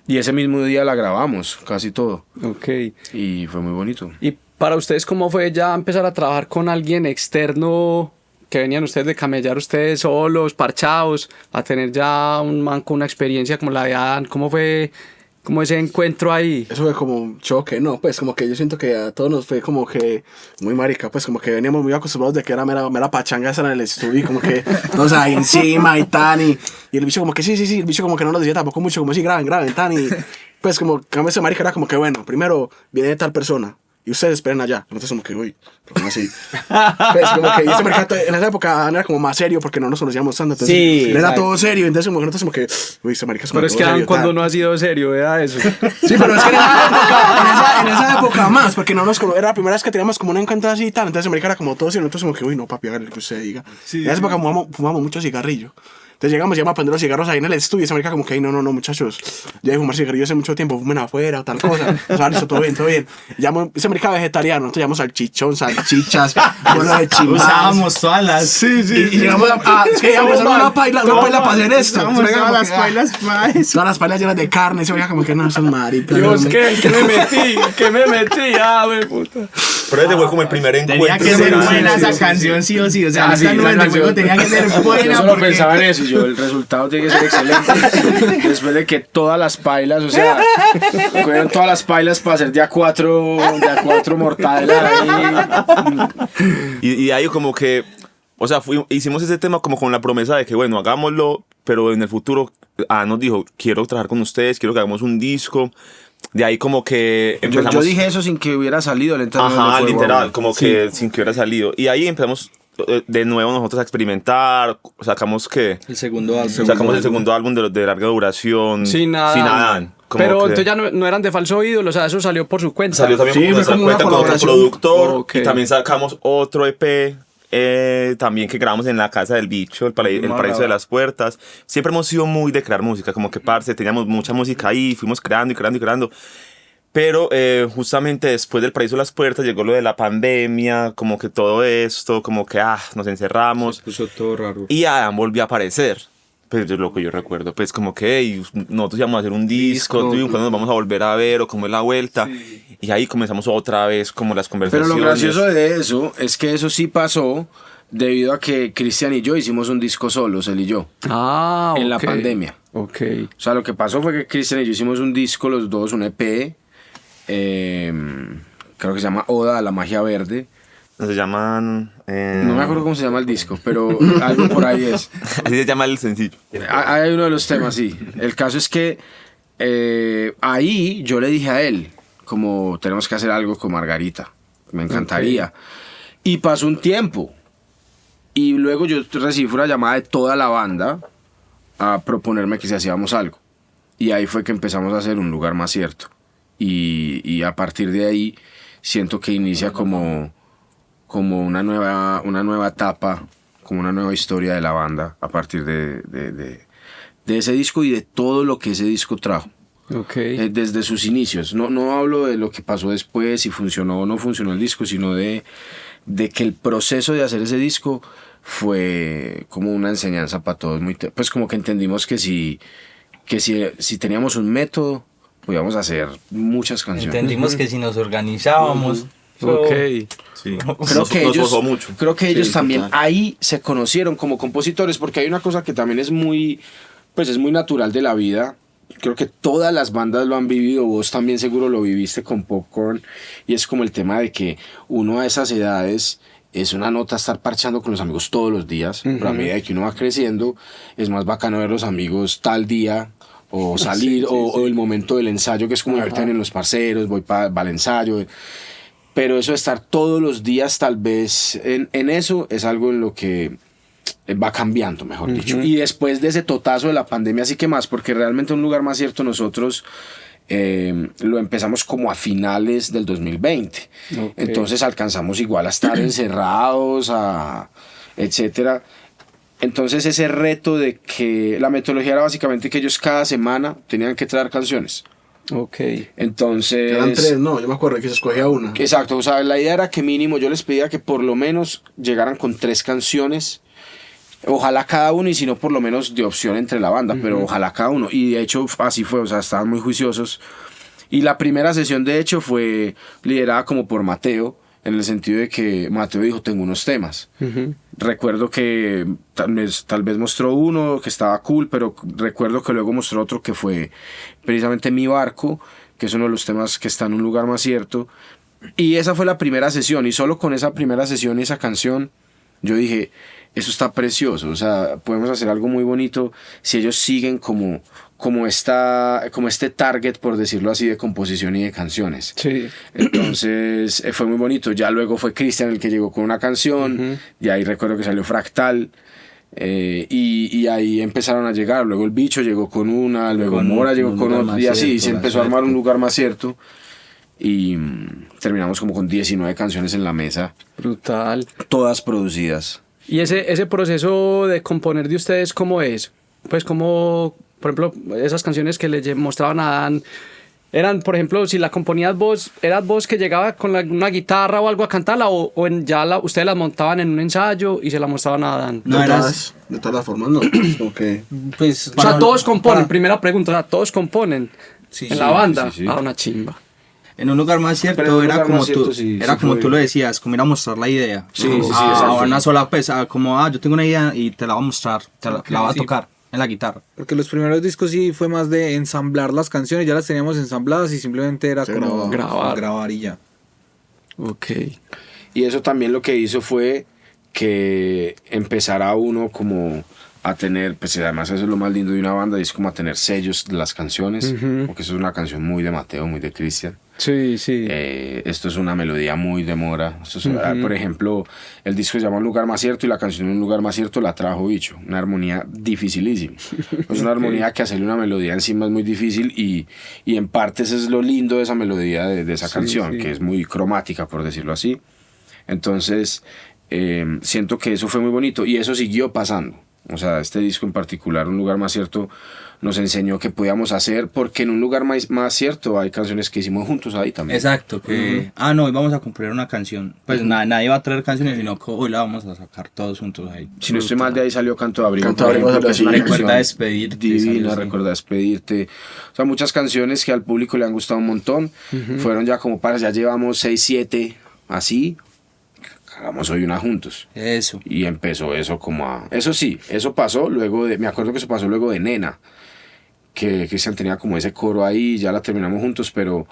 Y ese mismo día la grabamos, casi todo. Ok. Y fue muy bonito. ¿Y para ustedes cómo fue ya empezar a trabajar con alguien externo, que venían ustedes de camellar ustedes solos, parchados, a tener ya un man con una experiencia como la de Adán? ¿Cómo fue como ese encuentro ahí. Eso fue como un choque, ¿no? Pues como que yo siento que a todos nos fue como que muy marica, pues como que veníamos muy acostumbrados de que era mera pachanga esa en el estudio y como que todos ahí encima y tan y el bicho como que sí, el bicho como que no nos decía tampoco mucho, como si graben, tan y pues como cambio ese marica era como que bueno, primero viene tal persona y ustedes esperen allá. Nosotros como que, uy, ¿cómo así? Pues como que ese mercado en esa época era como más serio porque no nos conocíamos tanto. Entonces Sí, era exacto. todo serio. Entonces como que nosotros como que, uy, ese marica es como Pero es que todo serio, cuando tal. no ha sido serio, vea eso. Sí, pero es que en esa época más, porque no nos era la primera vez que teníamos como un encuentro así y tal. Entonces América era como todo serio. Nosotros como que, uy, no, papi, hágale lo que usted diga. En esa época fumamos mucho cigarrillo. Entonces llegamos y íbamos a prender los cigarros ahí en el estudio y esa marica como que, no, muchachos, ya de fumar cigarrillos hace mucho tiempo, fumen afuera o tal cosa. O sea, listo, todo bien. Llamo, esa marica vegetariano, nosotros llamamos salchichón, salchichas, bola de chimbas. Usábamos todas las... Y llegamos es que íbamos a hacer una paila para hacer esto. Usábamos Entonces, todas como las que, pailas para eso. todas las pailas llenas de carne, se veía como que no, son maricas. Dios, ¿qué me metí? ¿Qué me metí? Ah, güey, puta. Pero ese fue como el primer encuentro. Tenía que ser grande. buena esa canción sí o sí. O sea, Ah, sí, esta no esa es de canción. juego, tenía que ser Yo buena. solo porque- pensaba en eso, el resultado tiene que ser excelente. Después de que todas las pailas, o sea, cogieron todas las pailas para hacer de a cuatro mortadela ahí. Y ahí como que, o sea, hicimos ese tema como con la promesa de que, bueno, hagámoslo, pero en el futuro, nos dijo, quiero trabajar con ustedes, quiero que hagamos un disco. De ahí como que empezamos... Yo dije eso sin que hubiera salido el Entrenador de Ajá, Fuego. literal, como que sin que hubiera salido. Y ahí empezamos de nuevo nosotros a experimentar, sacamos que... El segundo álbum. Sacamos el segundo álbum de larga duración. Sin nada. Sin Adán. Como Pero que entonces ya no eran de Falso Ídolo, o sea, eso salió por su cuenta. salió también Sí, por fue nuestra como una cuenta con otro colaboración. productor. Ok. Y también sacamos otro EP. También que grabamos en la casa del bicho, el paraíso de las puertas. Siempre hemos sido muy de crear música, como que parce, teníamos mucha música ahí, fuimos creando. Pero justamente después del paraíso de las puertas llegó lo de la pandemia, como que todo esto, como que nos encerramos. Se puso todo raro. Y Adam volvió a aparecer. Pues es lo que yo recuerdo. Pues como que hey, nosotros íbamos a hacer un disco, tú, cuando nos vamos a volver a ver o cómo es la vuelta. Y ahí comenzamos otra vez como las Pero conversaciones. lo gracioso de eso es que eso sí pasó debido a que Cristian y yo hicimos un disco solos, él y yo, Ah, en la ok. pandemia. Ok. O sea, lo que pasó fue que Cristian y yo hicimos un disco, los dos, un EP, creo que se llama Oda a la Magia Verde. Se llaman... No me acuerdo cómo se llama el disco, pero algo por ahí es. Así se llama el sencillo. Hay uno de los temas, sí. El caso es que ahí yo le dije a él, como tenemos que hacer algo con Margarita, me encantaría. Y pasó un tiempo. Y luego yo recibí una llamada de toda la banda a proponerme que si hacíamos algo. Y ahí fue que empezamos a hacer Un Lugar Más Cierto. Y a partir de ahí siento que inicia como una nueva etapa, como una nueva historia de la banda a partir de ese disco y de todo lo que ese disco trajo. Ok. Desde sus inicios. No hablo de lo que pasó después, si funcionó o no funcionó el disco, sino de que el proceso de hacer ese disco fue como una enseñanza para todos. Pues como que entendimos que si teníamos un método, podíamos hacer muchas canciones. Entendimos que si nos organizábamos... Ok. Sí. Creo que ellos también total. ahí se conocieron como compositores, porque hay una cosa que también es muy natural de la vida. Creo que todas las bandas lo han vivido, vos también seguro lo viviste con Popcorn, y es como el tema de que uno a esas edades es una nota estar parchando con los amigos todos los días, pero a medida de que uno va creciendo es más bacano ver los amigos tal día o salir o el momento del ensayo, que es como ahorita en los parceros, voy para el ensayo. Pero eso de estar todos los días tal vez en eso es algo en lo que va cambiando, mejor dicho. Y después de ese totazo de la pandemia, así que más, porque realmente Un Lugar Más Cierto nosotros lo empezamos como a finales del 2020. Ok. Entonces alcanzamos igual a estar encerrados, etcétera. Entonces ese reto de que la metodología era básicamente que ellos cada semana tenían que traer canciones. Ok. Entonces... Eran 3, no, yo me acuerdo que se escogía una. Exacto, o sea, la idea era que mínimo yo les pedía que por lo menos llegaran con 3 canciones, ojalá cada uno, y si no por lo menos de opción entre la banda, pero ojalá cada uno, y de hecho así fue, o sea, estaban muy juiciosos. Y la primera sesión de hecho fue liderada como por Mateo, en el sentido de que Mateo dijo, tengo unos temas. Recuerdo que tal vez mostró uno que estaba cool, pero recuerdo que luego mostró otro que fue precisamente Mi Barco, que es uno de los temas que está en Un Lugar Más Cierto. Y esa fue la primera sesión, y solo con esa primera sesión y esa canción, yo dije, eso está precioso, o sea, podemos hacer algo muy bonito si ellos siguen como este target, por decirlo así, de composición y de canciones. Sí. Entonces fue muy bonito. Ya luego fue Cristian el que llegó con una canción, y ahí recuerdo que salió Fractal, y ahí empezaron a llegar. Luego el Bicho llegó con una, luego Mora llegó con otra, y así se empezó a armar Un Lugar Más Cierto, y terminamos como con 19 canciones en la mesa. Brutal. Todas producidas. ¿Y ese proceso de componer de ustedes cómo es? Pues como, por ejemplo, esas canciones que le mostraban a Dan, eran, por ejemplo, si la componías vos, ¿eras vos que llegaba con una guitarra o algo a cantarla, o ustedes las montaban en un ensayo y se la mostraban a Dan? No, De todas las formas, no. Okay. Pues, O sea, todos componen, primera pregunta, o sea, todos componen en la banda. Sí. Una chimba. En Un Lugar Más Cierto Pero era como cierto, tú, sí, era sí como fue. tú lo decías, como ir a mostrar la idea. Sí, a exacto. una sola, pues, como, yo tengo una idea y te la voy a mostrar, la voy a sí. tocar en la guitarra. Porque los primeros discos sí fue más de ensamblar las canciones, ya las teníamos ensambladas y simplemente era como grabar y ya. Ok. Y eso también lo que hizo fue que empezara uno como a tener, pues además eso es lo más lindo de una banda, y es como a tener sellos de las canciones, porque eso es una canción muy de Mateo, muy de Cristian. Sí, sí. Esto es una melodía muy de Mora. Esto es, por ejemplo, el disco se llama Un Lugar Más Cierto, y la canción Un Lugar Más Cierto la trajo Bicho. Una armonía dificilísima. Es una armonía que hacerle una melodía encima es muy difícil, y en parte eso es lo lindo de esa melodía, de esa canción, que es muy cromática, por decirlo así. Entonces, siento que eso fue muy bonito, y eso siguió pasando. O sea, este disco en particular, Un Lugar Más Cierto, nos enseñó que podíamos hacer, porque en Un Lugar Más Cierto hay canciones que hicimos juntos ahí también. Exacto, que, no, hoy vamos a componer una canción. Pues nadie va a traer canciones, sino que hoy la vamos a sacar todos juntos ahí. Si no estoy mal, de ahí salió Canto de Abrigo. Canto de Abrigo, que es una Recuerda canción Despedirte, divina, salió, Recuerda Despedirte. O sea, muchas canciones que al público le han gustado un montón. Fueron ya como ya llevamos 6, 7, así. Hagamos hoy una juntos. Eso. Y empezó eso como a... Eso sí, eso pasó luego de... Me acuerdo que eso pasó luego de Nena, que Cristian tenía como ese coro ahí, ya la terminamos juntos, pero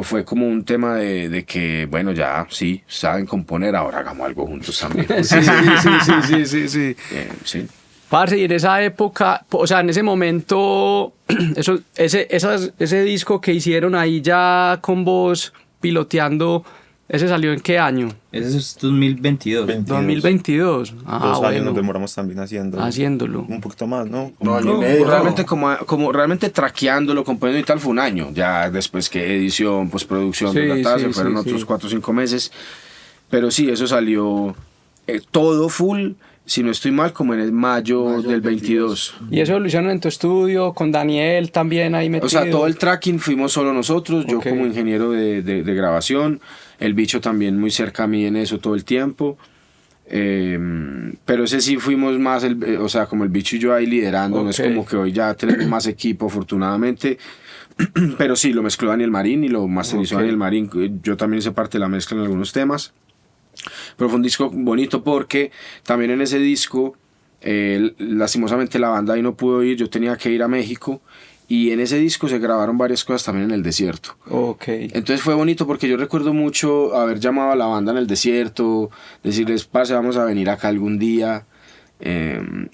fue como un tema de que, bueno, ya sí, saben componer, ahora hagamos algo juntos también. Sí. Sí. Parce, y en esa época, o sea, en ese momento, ese disco que hicieron ahí ya con vos piloteando, ¿ese salió en qué año? Ese es 2022. 2022. 2 años nos demoramos también haciéndolo. Un poquito más, ¿no? Realmente como realmente traqueándolo, componiendo y tal, fue un año. Ya después que edición, postproducción, se fueron otros 4 o 5 meses. Pero sí, eso salió todo full, si no estoy mal, como en el mayo del 22. ¿Y eso lo hicieron en tu estudio, con Daniel también ahí metido? O sea, todo el tracking fuimos solo nosotros, yo Okay. como ingeniero de grabación, el Bicho también muy cerca a mí en eso todo el tiempo. Pero ese sí fuimos más, o sea, como el Bicho y yo ahí liderando. No es como que hoy ya tenemos más equipo, afortunadamente. Pero sí, lo mezcló Daniel Marín y lo masterizó Daniel Marín. Yo también hice parte de la mezcla en algunos temas. Pero fue un disco bonito porque también en ese disco, lastimosamente la banda ahí no pudo ir, yo tenía que ir a México, y en ese disco se grabaron varias cosas también en el desierto. Okay. Entonces fue bonito porque yo recuerdo mucho haber llamado a la banda en el desierto, decirles, parce, vamos a venir acá algún día.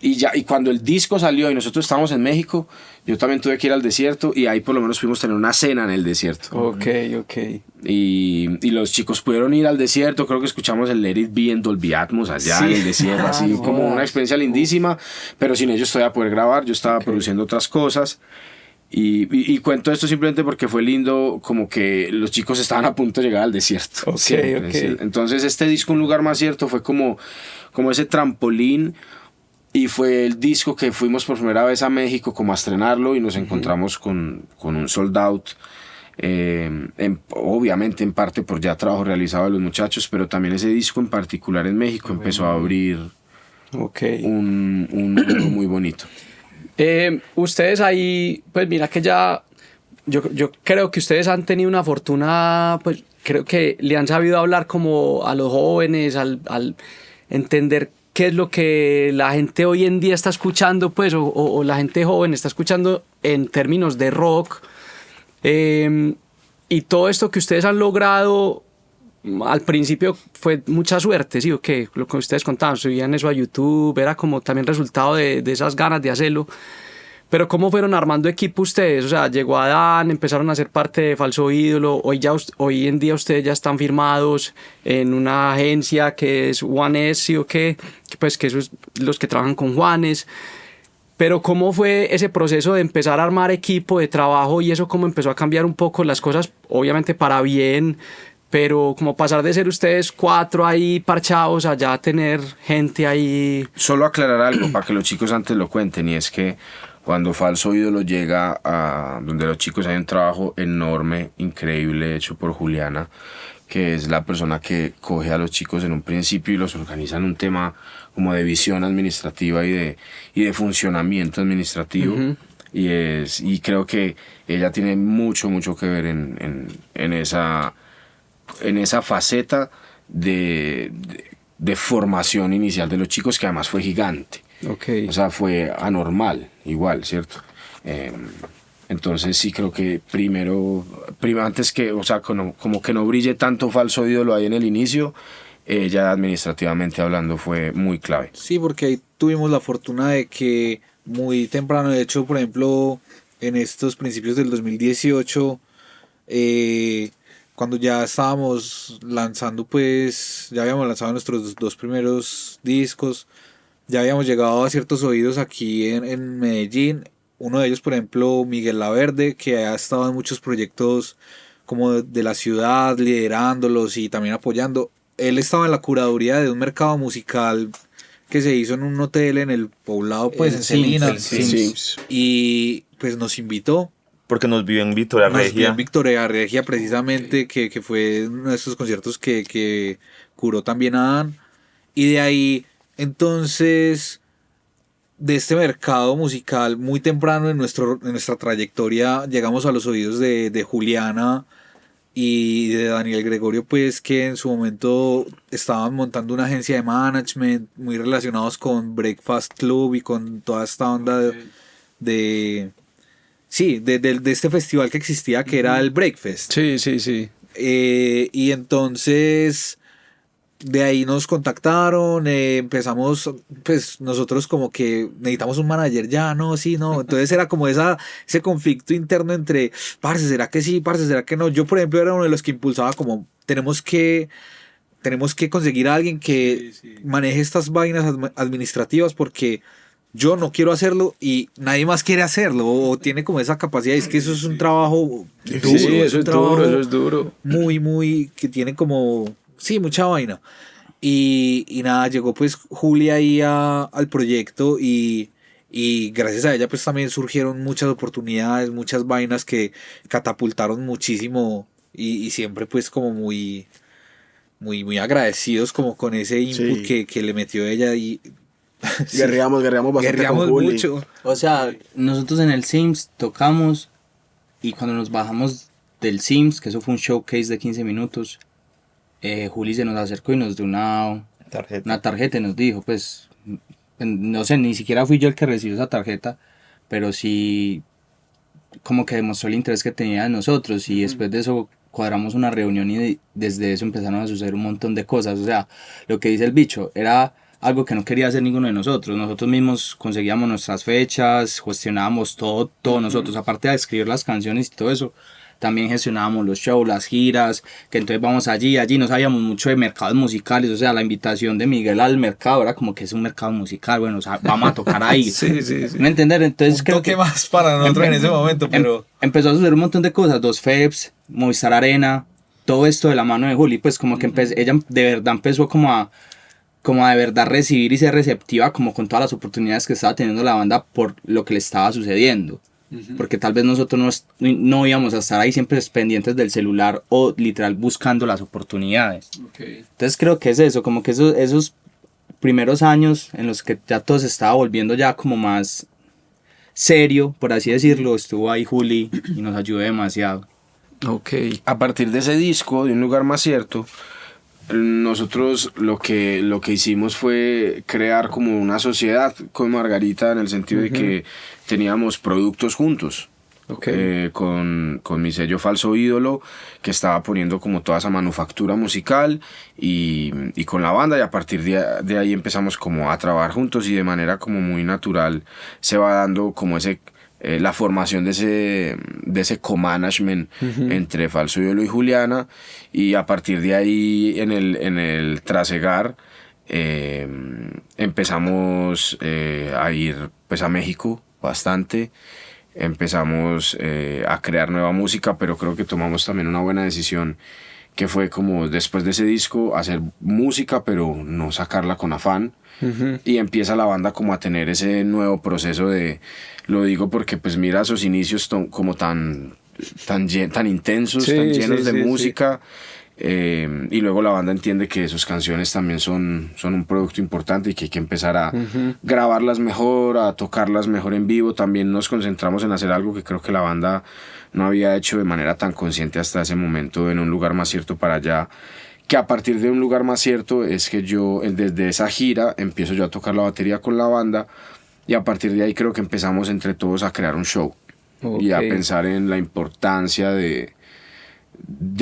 Y cuando el disco salió y nosotros estábamos en México, yo también tuve que ir al desierto, y ahí por lo menos pudimos tener una cena en el desierto. Ok. Y los chicos pudieron ir al desierto, creo que escuchamos el Let It Be en Dolby Atmos allá en el desierto, así como una experiencia lindísima, pero sin ellos todavía poder grabar, yo estaba produciendo otras cosas. Y cuento esto simplemente porque fue lindo, como que los chicos estaban a punto de llegar al desierto. Entonces este disco Un Lugar Más Cierto fue como ese trampolín, y fue el disco que fuimos por primera vez a México como a estrenarlo, y nos encontramos con un sold out, obviamente en parte por ya trabajo realizado de los muchachos, pero también ese disco en particular en México empezó a abrir un mundo muy bonito. Ustedes ahí, pues mira que ya yo creo que ustedes han tenido una fortuna, pues creo que le han sabido hablar como a los jóvenes, al entender qué es lo que la gente hoy en día está escuchando, pues, o la gente joven está escuchando en términos de rock. Y todo esto que ustedes han logrado, al principio fue mucha suerte, ¿sí? ¿O qué? Lo que ustedes contaban, subían eso a YouTube, era como también resultado de esas ganas de hacerlo. Pero ¿cómo fueron armando equipo ustedes? O sea, llegó Adán, empezaron a ser parte de Falso Ídolo, hoy en día ustedes ya están firmados en una agencia que es Juanes, ¿sí o qué? Pues que esos los que trabajan con Juanes. Pero ¿cómo fue ese proceso de empezar a armar equipo de trabajo y eso cómo empezó a cambiar un poco las cosas, obviamente para bien, pero como pasar de ser ustedes 4 ahí parchados a ya tener gente ahí? Solo aclarar algo para que los chicos antes lo cuenten, y es que cuando Falso Ídolo llega a donde los chicos, hay un trabajo enorme, increíble, hecho por Juliana, que es la persona que coge a los chicos en un principio y los organiza en un tema como de visión administrativa y de funcionamiento administrativo. Uh-huh. Y creo que ella tiene mucho que ver en esa faceta de formación inicial de los chicos, que además fue gigante. Okay. O sea, fue anormal, igual, ¿cierto? Entonces sí creo que primero antes que, o sea, como que no brille tanto Falso Ídolo ahí en el inicio, ya administrativamente hablando fue muy clave. Sí, porque ahí tuvimos la fortuna de que muy temprano, de hecho, por ejemplo, en estos principios del 2018, cuando ya estábamos lanzando, pues, ya habíamos lanzado nuestros 2 primeros discos, ya habíamos llegado a ciertos oídos aquí en Medellín. Uno de ellos, por ejemplo, Miguel Laverde, que ha estado en muchos proyectos como de la ciudad, liderándolos y también apoyando. Él estaba en la curaduría de un mercado musical que se hizo en un hotel en el poblado, pues, en Celina. Y pues nos invitó. Porque nos vio en Victoria Regia. Nos vio en Victoria Regia, precisamente, que fue uno de esos conciertos que curó también Adán. Y de ahí, entonces, de este mercado musical, muy temprano en nuestra trayectoria, llegamos a los oídos de Juliana y de Daniel Gregorio, pues, que en su momento estaban montando una agencia de management muy relacionados con Breakfast Club y con toda esta onda de este festival que existía, que era el Breakfast. Sí. Y entonces de ahí nos contactaron, empezamos, pues nosotros como que necesitamos un manager ya, no, sí, no. Entonces era como ese conflicto interno entre, parce, ¿será que sí? Parce, ¿será que no? Yo, por ejemplo, era uno de los que impulsaba como, tenemos que conseguir a alguien que maneje estas vainas administrativas, porque yo no quiero hacerlo y nadie más quiere hacerlo, o tiene como esa capacidad. Es que eso es un trabajo duro. Sí, eso es duro. Muy, que tiene como, sí, mucha vaina. Y nada, llegó pues Julia ahí al proyecto y gracias a ella pues también surgieron muchas oportunidades, muchas vainas que catapultaron muchísimo y siempre pues como muy agradecidos como con ese input que le metió ella y guerreamos bastante con Juli. Mucho. O sea, nosotros en el Sims tocamos y cuando nos bajamos del Sims, que eso fue un showcase de 15 minutos, Juli se nos acercó y nos dio una tarjeta y nos dijo, pues, no sé, ni siquiera fui yo el que recibió esa tarjeta, pero sí como que demostró el interés que tenía en nosotros, y después de eso cuadramos una reunión y desde eso empezaron a suceder un montón de cosas. O sea, lo que dice el bicho era algo que no quería hacer ninguno de nosotros. Nosotros mismos conseguíamos nuestras fechas, gestionábamos todo nosotros, aparte de escribir las canciones y todo eso. También gestionábamos los shows, las giras, que entonces vamos allí no sabíamos mucho de mercados musicales. O sea, la invitación de Miguel al mercado era como que es un mercado musical, bueno, o sea, vamos a tocar ahí. Sí. ¿Me entender? Entonces un creo toque que más para nosotros en ese momento, pero empezó a suceder un montón de cosas, 2 FEBs, Movistar Arena, todo esto de la mano de Juli, pues como que ella de verdad empezó como a de verdad recibir y ser receptiva como con todas las oportunidades que estaba teniendo la banda por lo que le estaba sucediendo. Porque tal vez nosotros no íbamos a estar ahí siempre pendientes del celular o literal buscando las oportunidades. Entonces creo que es eso, como que esos primeros años en los que ya todo se estaba volviendo ya como más serio, por así decirlo, estuvo ahí Juli y nos ayudó demasiado. Ok. A partir de ese disco, de Un Lugar Más Cierto, nosotros lo que hicimos fue crear como una sociedad con Margarita, en el sentido de que teníamos productos juntos. Okay. Con mi sello Falso Ídolo, que estaba poniendo como toda esa manufactura musical, y con la banda, y a partir de ahí empezamos como a trabajar juntos, y de manera como muy natural se va dando como la formación de ese co-management entre Falso Ídolo y Juliana, y a partir de ahí en el trasegar empezamos a ir pues a México bastante. Empezamos a crear nueva música, pero creo que tomamos también una buena decisión, que fue como después de ese disco hacer música pero no sacarla con afán. Y empieza la banda como a tener ese nuevo proceso lo digo porque pues mira esos inicios como tan intensos, tan llenos de música. Y luego la banda entiende que sus canciones también son un producto importante y que hay que empezar a grabarlas mejor, a tocarlas mejor en vivo. También nos concentramos en hacer algo que creo que la banda no había hecho de manera tan consciente hasta ese momento, en Un Lugar Más Cierto para allá, que a partir de Un Lugar Más Cierto es que yo desde esa gira empiezo yo a tocar la batería con la banda, y a partir de ahí creo que empezamos entre todos a crear un show. Okay. Y a pensar en la importancia de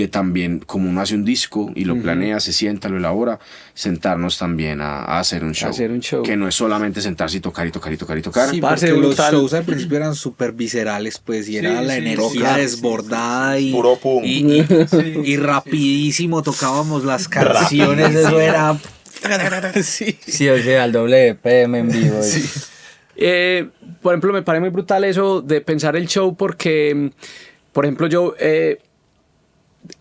también, como uno hace un disco y lo planea, se sienta, lo elabora, sentarnos también a hacer un show. Que no es solamente sentarse y tocar y tocar y tocar y tocar. Sí, porque los shows al principio eran súper viscerales, pues, y era la energía desbordada y puro pum. Y rapidísimo tocábamos las canciones, eso era... Sí, o sea, al doble de PM en vivo. Por ejemplo, me parece muy brutal eso de pensar el show, porque, por ejemplo, yo...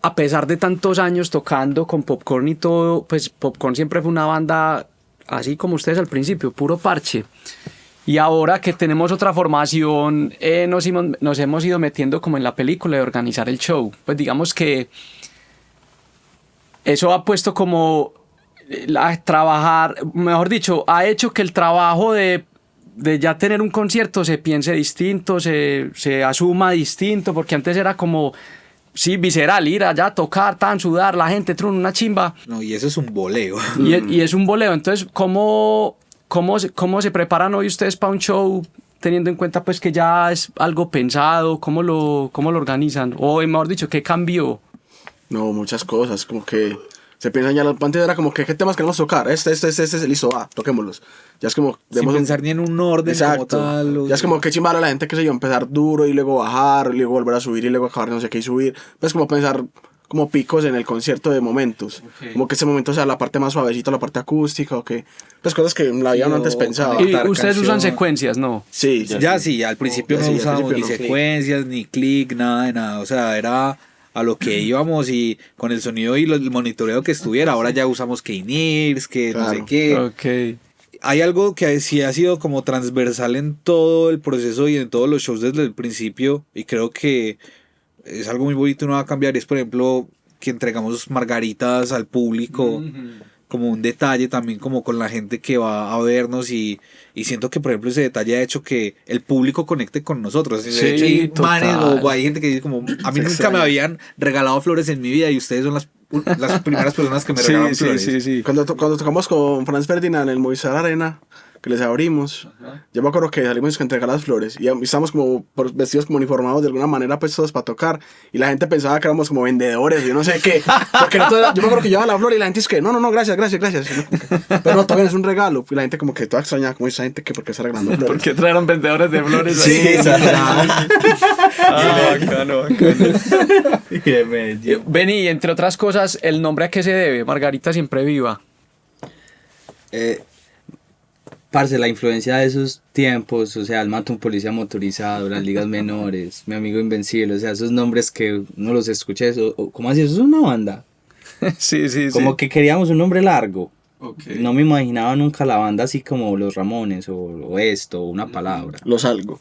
a pesar de tantos años tocando con Popcorn y todo, pues Popcorn siempre fue una banda así como ustedes al principio, puro parche. Y ahora que tenemos otra formación, nos hemos ido metiendo como en la película de organizar el show. Pues digamos que eso ha puesto como a trabajar, mejor dicho, ha hecho que el trabajo de ya tener un concierto se piense distinto, se asuma distinto, porque antes era como... Sí, visceral, ir allá, tocar, sudar, la gente, una chimba. No, y eso es un boleo. Y es un boleo. Entonces, ¿cómo se preparan hoy ustedes para un show, teniendo en cuenta pues que ya es algo pensado? ¿Cómo lo organizan? O mejor dicho, ¿qué cambió? No, muchas cosas, como que se piensan ya, antes era como que qué temas queremos tocar, listo, toquémoslos. Ya es como... Sin pensar ni en un orden. Exacto. Como tal. Ya es como que chimbar a la gente, qué sé yo, empezar duro y luego bajar, y luego volver a subir y luego acabar no sé qué y subir. Pues como pensar como picos en el concierto de momentos. Okay. Como que ese momento sea la parte más suavecita, la parte acústica, o que... Pues cosas que en la vida no antes pensaba. Y ustedes usan secuencias, ¿no? Sí. Sí, al principio no usábamos ni secuencias, ni clic, nada de nada. O sea, era... a lo que íbamos y con el sonido y el monitoreo que estuviera. Ahora ya usamos que in-ears, que no sé qué. Okay. Hay algo que sí ha sido como transversal en todo el proceso y en todos los shows desde el principio, y creo que es algo muy bonito y no va a cambiar. Es, por ejemplo, que entregamos margaritas al público, como un detalle también como con la gente que va a vernos, y siento que, por ejemplo, ese detalle ha hecho que el público conecte con nosotros. Sí, de hecho, hay manes o hay gente que dice como, a mí nunca me habían regalado flores en mi vida y ustedes son las primeras personas que me regalan flores. Sí. Cuando tocamos con Franz Ferdinand en el Movistar Arena, que les abrimos, yo me acuerdo que salimos a entregar las flores y estábamos como vestidos como uniformados de alguna manera, pues todos para tocar, y la gente pensaba que éramos como vendedores, yo no sé qué, porque yo me acuerdo que llevaba la flor y la gente es que no, gracias, pero no, todavía es un regalo, y la gente como que toda extraña, como esa gente que por qué está regalando flores. ¿Por qué trajeron vendedores de flores? Sí, bacano. Vení, entre otras cosas, ¿el nombre a qué se debe? Margarita Siempre Viva. Parce, la influencia de esos tiempos, o sea, el Mata un Policía Motorizado, las ligas menores, Mi Amigo Invencible, o sea, esos nombres que uno los escucha, ¿cómo así? ¿Eso es una banda? Sí. Como que queríamos un nombre largo. Okay. No me imaginaba nunca la banda así como Los Ramones o esto, una palabra. Los Algo.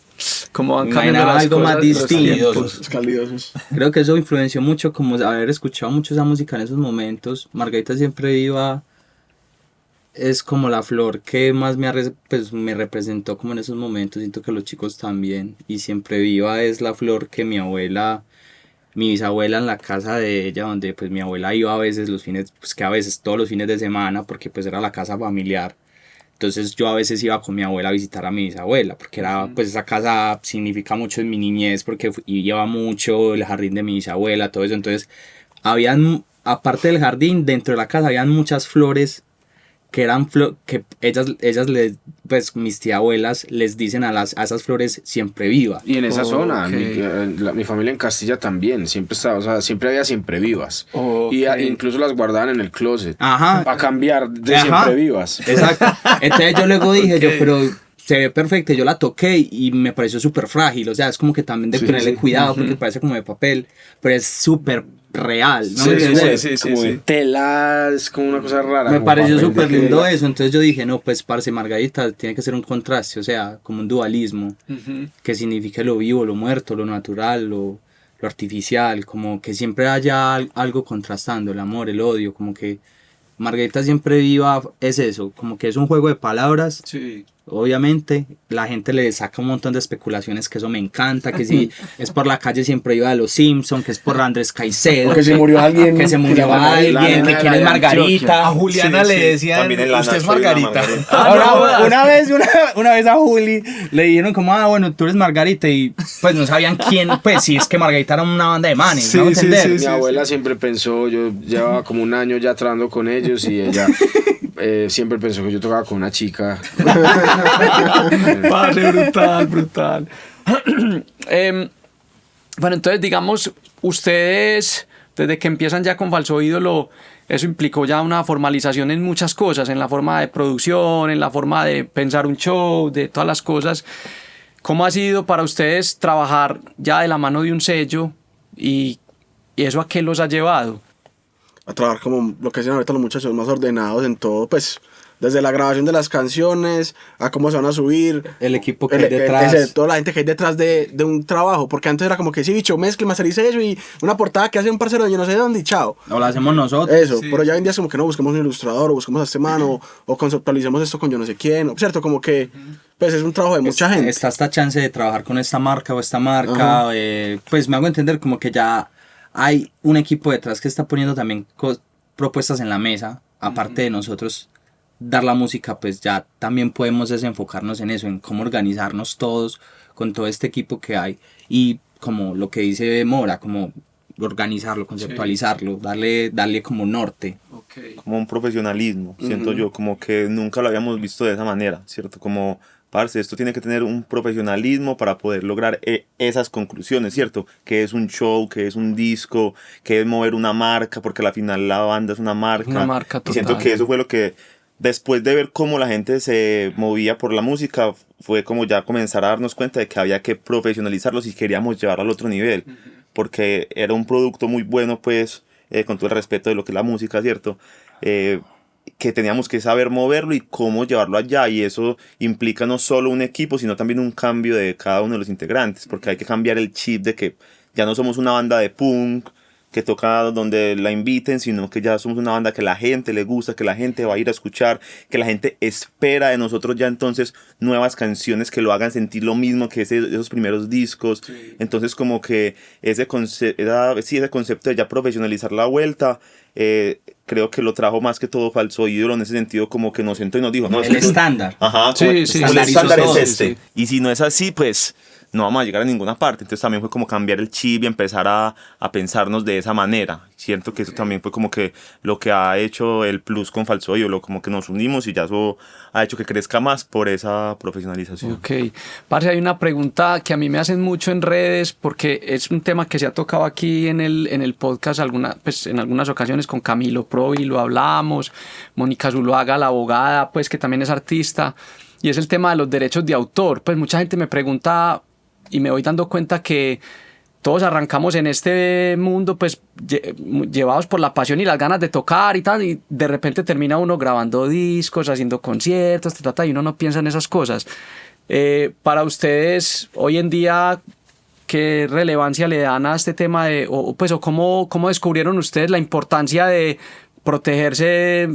Como van cambiando algo cosas, más distinto. Calidosos. Creo que eso influenció mucho, como haber escuchado mucho esa música en esos momentos. Margarita Siempre Viva es como la flor que más pues, me representó como en esos momentos. Siento que los chicos también. Y Siempre Viva es la flor que mi bisabuela en la casa de ella, donde pues mi abuela iba a veces pues que a veces todos los fines de semana, porque pues era la casa familiar. Entonces yo a veces iba con mi abuela a visitar a mi bisabuela, porque era, pues esa casa significa mucho en mi niñez, porque iba mucho el jardín de mi bisabuela, todo eso. Entonces aparte del jardín, dentro de la casa habían muchas flores que eran que ellas pues mis tías-abuelas les dicen a esas flores siempre viva. Y en esa zona, Okay. mi familia en Castilla también, siempre estaba, o sea, siempre había siempre vivas. Okay. Y incluso las guardaban en el closet. Ajá. Para cambiar de Ajá. siempre vivas. Exacto. Entonces yo luego dije, Okay. pero se ve perfecta. Yo la toqué y me pareció súper frágil. O sea, es como que también de ponerle cuidado porque parece como de papel, pero es súper real, ¿no? Como de tela, es como una cosa rara. Me como pareció papel súper de lindo tela. eso. Entonces yo dije, no, pues parce, Margarita tiene que ser un contraste, o sea, como un dualismo que signifique lo vivo, lo muerto, lo natural, lo artificial, como que siempre haya algo contrastando, el amor, el odio, como que Margarita Siempre Viva es eso, como que es un juego de palabras. Sí. Obviamente, la gente le saca un montón de especulaciones, que eso me encanta, que si es por la calle Siempre Viva de los Simpsons, que es por Andrés Caicedo, O que se murió alguien. que se murió La alguien, nena que de quién la es de Margarita. A Juliana le decían, También en la usted es Nacho hay una Margarita. Margarita. Una vez a Juli le dijeron como, bueno, tú eres Margarita, y pues no sabían quién, pues si es que Margarita era una banda de manes, Sí, ¿no? sí, ¿Entender? Mi abuela siempre pensó, yo llevaba como un año ya trabajando con ellos y ella siempre pensó que yo tocaba con una chica. Parce, brutal. Bueno, entonces digamos, ustedes desde que empiezan ya con Falso Ídolo, eso implicó ya una formalización en muchas cosas, en la forma de producción, en la forma de pensar un show, de todas las cosas. ¿Cómo ha sido para ustedes trabajar ya de la mano de un sello y eso a qué los ha llevado? A trabajar como lo que dicen ahorita los muchachos, más ordenados en todo, pues desde la grabación de las canciones a cómo se van a subir, El equipo que hay detrás. toda la gente que hay detrás de un trabajo, porque antes era como que sí, bicho, mezcle, masterice eso y una portada que hace un parcero de yo no sé de dónde y chao. No lo hacemos nosotros. Eso, pero ya hoy en día es como que no, busquemos un ilustrador o busquemos a este man o conceptualicemos esto con yo no sé quién, o, ¿cierto? Como que pues es un trabajo de mucha gente. Está esta chance de trabajar con esta marca o esta marca, pues me hago entender como que ya hay un equipo detrás que está poniendo también propuestas en la mesa, aparte de nosotros dar la música, pues ya también podemos desenfocarnos en eso, en cómo organizarnos todos con todo este equipo que hay y como lo que dice Mora, como organizarlo, conceptualizarlo, darle como norte. Como un profesionalismo, siento yo, como que nunca lo habíamos visto de esa manera, ¿cierto? Como, parce, esto tiene que tener un profesionalismo para poder lograr esas conclusiones, ¿cierto? Que es un show, que es un disco, que es mover una marca, porque al final la banda es una marca. Una marca Y siento total. que eso fue lo que, después de ver cómo la gente se movía por la música, fue como ya comenzar a darnos cuenta de que había que profesionalizarlo si queríamos llevarlo al otro nivel, porque era un producto muy bueno, pues, con todo el respeto de lo que es la música, ¿cierto? Que teníamos que saber moverlo y cómo llevarlo allá, y eso implica no solo un equipo, sino también un cambio de cada uno de los integrantes, porque hay que cambiar el chip de que ya no somos una banda de punk que toca donde la inviten, sino que ya somos una banda que la gente le gusta, que la gente va a ir a escuchar, que la gente espera de nosotros ya entonces nuevas canciones que lo hagan sentir lo mismo que esos primeros discos. Sí. Entonces como que ese concepto de ya profesionalizar la vuelta, creo que lo trajo más que todo Falso Ídolo en ese sentido, como que nos sentó y nos dijo, no, el estándar. Ajá, Sí, el estándar es este. Sí. Y si no es así, pues no vamos a llegar a ninguna parte. Entonces también fue como cambiar el chip y empezar a pensarnos de esa manera. Siento que eso también fue como que lo que ha hecho el plus con Falso Ídolo, como que nos unimos y ya eso ha hecho que crezca más por esa profesionalización. Ok. Parce, hay una pregunta que a mí me hacen mucho en redes, porque es un tema que se ha tocado aquí en el podcast pues, en algunas ocasiones con Camilo Provi, lo hablamos, Mónica Zuluaga, la abogada, pues que también es artista, y es el tema de los derechos de autor. Pues mucha gente me pregunta y me voy dando cuenta que todos arrancamos en este mundo pues llevados por la pasión y las ganas de tocar y tal, y de repente termina uno grabando discos, haciendo conciertos, y uno no piensa en esas cosas. Para ustedes, hoy en día, ¿qué relevancia le dan a este tema o cómo descubrieron ustedes la importancia de protegerse,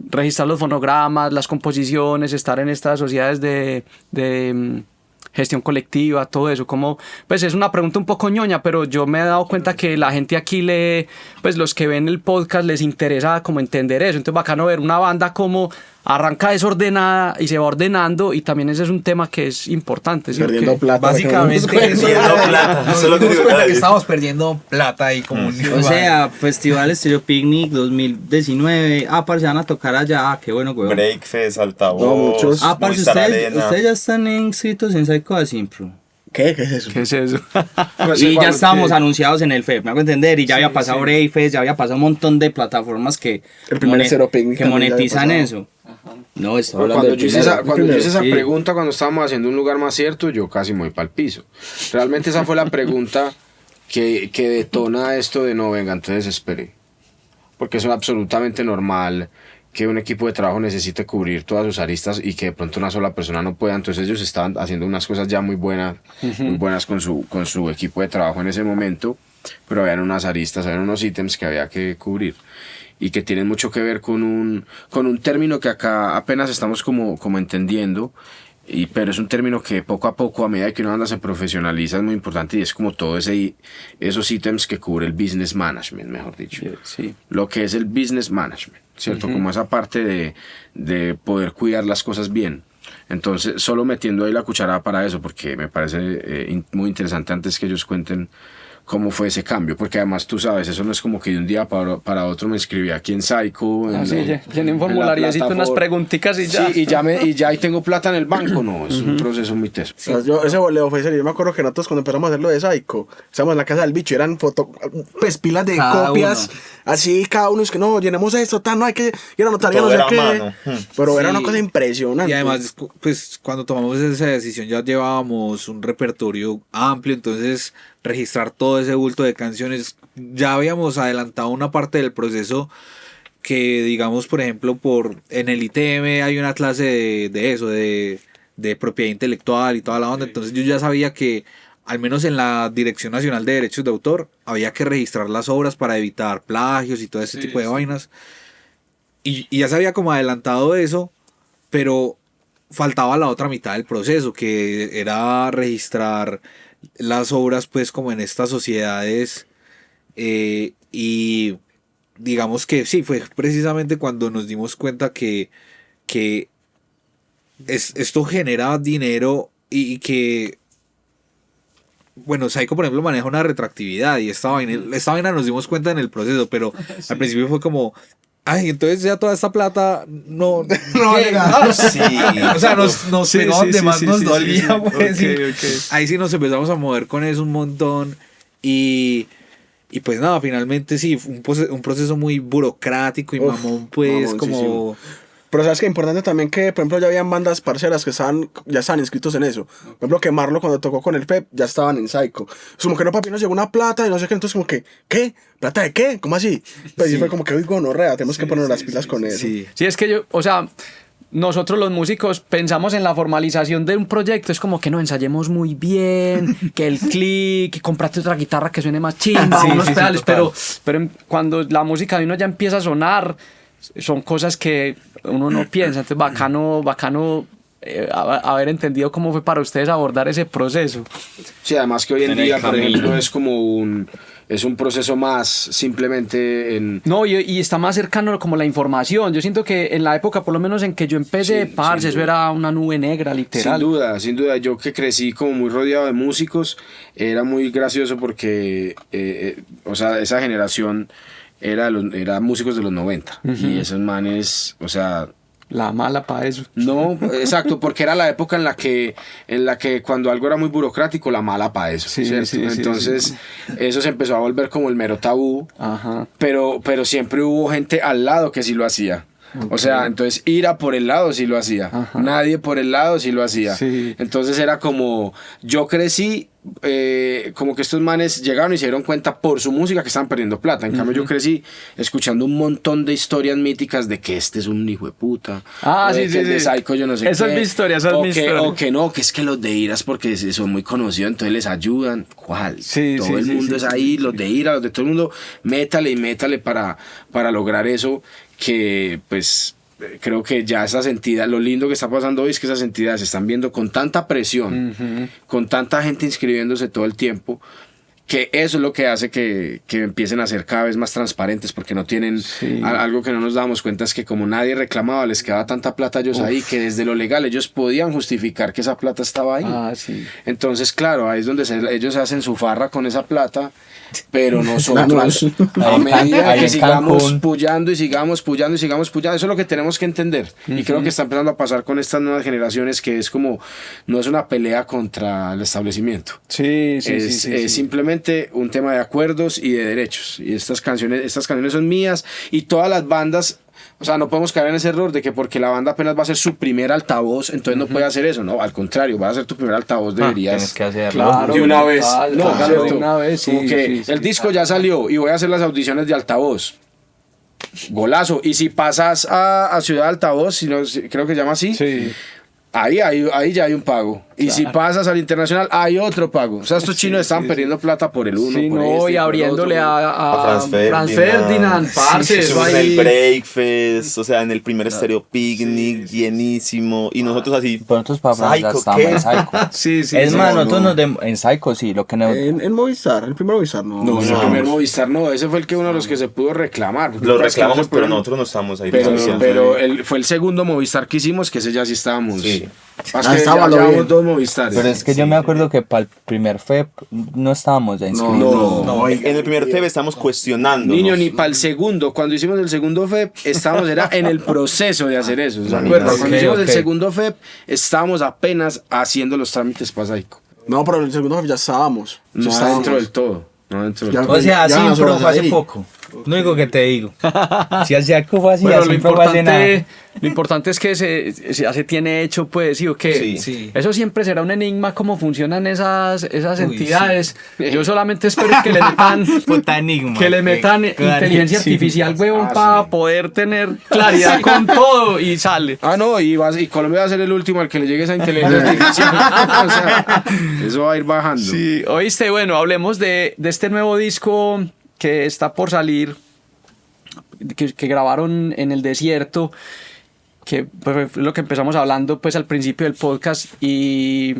registrar los fonogramas, las composiciones, estar en estas sociedades de gestión colectiva, todo eso, como, pues es una pregunta un poco ñoña, pero yo me he dado cuenta que la gente aquí pues los que ven el podcast les interesa como entender eso, entonces bacano ver una banda como arranca desordenada y se va ordenando, y también ese es un tema que es importante. ¿Sí? Perdiendo plata. Básicamente Perdiendo plata. Eso es lo que nos digo, cuenta que David. estamos perdiendo plata ahí como un O sea, Festival Estéreo Picnic 2019. Parce, van a tocar allá. Qué bueno, güey. Breakfast, altavoz, No, muchos. Parce, Movistar ustedes Arena. ya están inscritos en Psycho Asimpro. ¿Qué es eso? ¿Qué es eso? Y ya estábamos anunciados en el FEP, me hago entender, y ya había pasado Breakfast, ya había pasado un montón de plataformas que, El primer Estéreo Picnic que también ya había monetizan pasado. eso. No, estaba hablando Cuando del yo hice primero. cuando yo hice esa Sí. pregunta, cuando estábamos haciendo un lugar más cierto, yo casi me voy para el piso. Realmente esa fue la pregunta que detona esto de no, venga, entonces espere. Porque es absolutamente normal que un equipo de trabajo necesite cubrir todas sus aristas y que de pronto una sola persona no pueda. Entonces ellos estaban haciendo unas cosas ya muy buenas con su equipo de trabajo en ese momento, pero habían unas aristas, habían unos ítems que había que cubrir y que tienen mucho que ver con un término que acá apenas estamos como entendiendo, pero es un término que poco a poco, a medida que una banda se profesionaliza, es muy importante, y es como todos esos ítems que cubre el business management, mejor dicho. Sí. Lo que es el business management, ¿cierto? Como esa parte de poder cuidar las cosas bien. Entonces, solo metiendo ahí la cucharada para eso, porque me parece muy interesante antes que ellos cuenten cómo fue ese cambio, porque además tú sabes, eso no es como que de un día para otro me inscribí aquí en Psycho. Llené un formulariecito, unas preguntitas y ya. Sí, y ya ahí tengo plata en el banco, no, es un proceso muy teso. O sea, ese boleo fue serio. Yo me acuerdo que nosotros cuando empezamos a hacerlo de Psycho, estábamos en la casa del bicho, eran pues pilas de Cada copias, así cada uno es que no, llenemos esto, tal, no hay que ir a notaría, no Todo sé era a qué. mano. Pero era Sí. una cosa impresionante. Y además, pues cuando tomamos esa decisión ya llevábamos un repertorio amplio, entonces registrar todo ese bulto de canciones, ya habíamos adelantado una parte del proceso que, digamos, por ejemplo, en el ITM hay una clase de eso, de propiedad intelectual y toda la onda, entonces yo ya sabía que al menos en la Dirección Nacional de Derechos de Autor había que registrar las obras para evitar plagios y todo ese tipo de vainas, y ya se había como adelantado eso, pero faltaba la otra mitad del proceso, que era registrar las obras pues como en estas sociedades, y digamos que sí, fue precisamente cuando nos dimos cuenta que esto genera dinero y que, bueno, Psycho por ejemplo maneja una retroactividad, y esta vaina nos dimos cuenta en el proceso, pero al principio fue como, ay, entonces ya toda esta plata no vale nada. Sí. O sea, nos pegó donde más nos dolía, pues, Ok, y ok. ahí sí nos empezamos a mover con eso un montón, y pues nada, finalmente sí, fue un proceso muy burocrático y Uf, mamón, pues, mamoncísimo. como... Pero sabes que importante también que, por ejemplo, ya habían bandas parceras que ya estaban inscritos en eso. Por ejemplo, que Marlo cuando tocó con el FEP ya estaban en Psycho. Es como que no, papi, nos llegó una plata y no sé qué. Entonces como que, ¿qué? ¿Plata de qué? ¿Cómo así? Pues sí fue como que, uy, gonorrea, tenemos que poner las pilas con eso. Sí. Sí, es que yo, o sea, nosotros los músicos pensamos en la formalización de un proyecto, es como que no ensayemos muy bien, que el click, que comprate otra guitarra que suene más chimba, unos pedales, pero cuando la música de uno ya empieza a sonar, son cosas que uno no piensa, entonces bacano haber entendido cómo fue para ustedes abordar ese proceso. Sí, además que hoy en En el día, por camino. ejemplo, es como es un proceso más simplemente en... No, y está más cercano como la información. Yo siento que en la época, por lo menos en que yo empecé, Sí, parce, sin eso duda. era una nube negra, literal. Sin duda. Yo que crecí como muy rodeado de músicos, era muy gracioso porque, o sea, esa generación era músicos de los 90. Y esos manes, o sea... La mala para eso. No, exacto, porque era la época en la que cuando algo era muy burocrático, la mala para eso, Sí, ¿cierto? sí, sí, Entonces, eso se empezó a volver como el mero tabú, Ajá. pero siempre hubo gente al lado que sí lo hacía. O sea, entonces Ira por el lado sí lo hacía. Ajá. Nadie por el lado sí lo hacía. Sí. Entonces era como, yo crecí como que estos manes llegaron y se dieron cuenta por su música que estaban perdiendo plata. En cambio yo crecí escuchando un montón de historias míticas de que este es un hijo de puta. Ah, o de sí, que sí, de sí. Psycho yo no sé Esa qué. es mi historia, esa es o mi que, historia. O que no, que es que los de Iras porque son muy conocidos, entonces les ayudan. ¿Cuál? Sí, todo sí, el sí, mundo sí, es ahí, los de Ira, los de todo el mundo, métale y métale para lograr eso que pues... Creo que ya esas entidades, lo lindo que está pasando hoy es que esas entidades se están viendo con tanta presión, con tanta gente inscribiéndose todo el tiempo, que eso es lo que hace que empiecen a ser cada vez más transparentes, porque no tienen algo que no nos damos cuenta, es que como nadie reclamaba, les quedaba tanta plata a ellos ahí, que desde lo legal ellos podían justificar que esa plata estaba ahí. Ah, sí. Entonces, claro, ahí es donde ellos hacen su farra con esa plata, pero nosotros, a medida ahí que en sigamos Cancún. pullando y sigamos pullando y sigamos pullando, eso es lo que tenemos que entender. Y creo que está empezando a pasar con estas nuevas generaciones, que es como, no es una pelea contra el establecimiento. Sí, Es simplemente un tema de acuerdos y de derechos. Y estas canciones son mías, y todas las bandas. O sea, no podemos caer en ese error de que porque la banda apenas va a ser su primer altavoz, entonces no puede hacer eso. No, al contrario, va a ser tu primer altavoz, deberías. Tienes que hacerlo. Claro, de una vez. total, No, claro, ¿cierto? de una vez, sí, Como que sí, el disco ya salió y voy a hacer las audiciones de altavoz. Golazo. Y si pasas a Ciudad Altavoz, creo que se llama así, Sí. ahí ya hay un pago. Y si pasas al internacional, hay otro pago. O sea, estos chinos están perdiendo plata por el uno. Sí, por no, este, y por el abriéndole otro. a Franz Ferdinand, parce, eso Estuvimos en ahí. el Breakfast, o sea, en el primer Estéreo Picnic, llenísimo. Y nosotros así. Pero nosotros para ya Psycho, estamos ¿qué? en Psycho. Sí, sí. Es sí. más, no, nosotros no. en Psycho sí, lo que no... En Movistar, el primer Movistar, no. No, en el primer Movistar no. Ese fue el que uno de los que se pudo reclamar. porque Lo es que no reclamamos, se puede- pero nosotros no estamos ahí. Pero fue el segundo Movistar que hicimos, que ese ya sí estábamos. Sí. Más Ah, que estaba ya lo llevamos bien. 2 Movistares. Pero es que yo me acuerdo que para el primer FEP no estábamos ya inscritos. No. En el primer FEB estamos cuestionando. Niño, ni para el segundo. Cuando hicimos el segundo FEP, era en el proceso de hacer eso. ¿Se acuerdan? Ok, Cuando hicimos el ok. segundo FEP, estábamos apenas haciendo los trámites para Psycho. No, pero en el segundo ya estábamos. No Ya estábamos. dentro del todo. No dentro del Ya. todo. O sea, Ya así las pro horas fue hace ahí. poco. No digo que te digo. Si hace algo fue así, Bueno, así pro fue hace nada. lo importante es que ya se tiene hecho, pues, ¿sí o qué? Sí. Sí. Eso siempre será un enigma, cómo funcionan esas Uy, entidades. Yo solamente espero que le metan, Puta enigma. que le metan Claro, inteligencia sí. artificial, huevón, para poder tener claridad con todo y sale. Ah, no, y Colombia va a ser el último al que le llegue esa inteligencia artificial. O sea, eso va a ir bajando. Sí, oíste, bueno, hablemos de este nuevo disco que está por salir, que grabaron en el desierto, que pues, fue lo que empezamos hablando pues al principio del podcast, y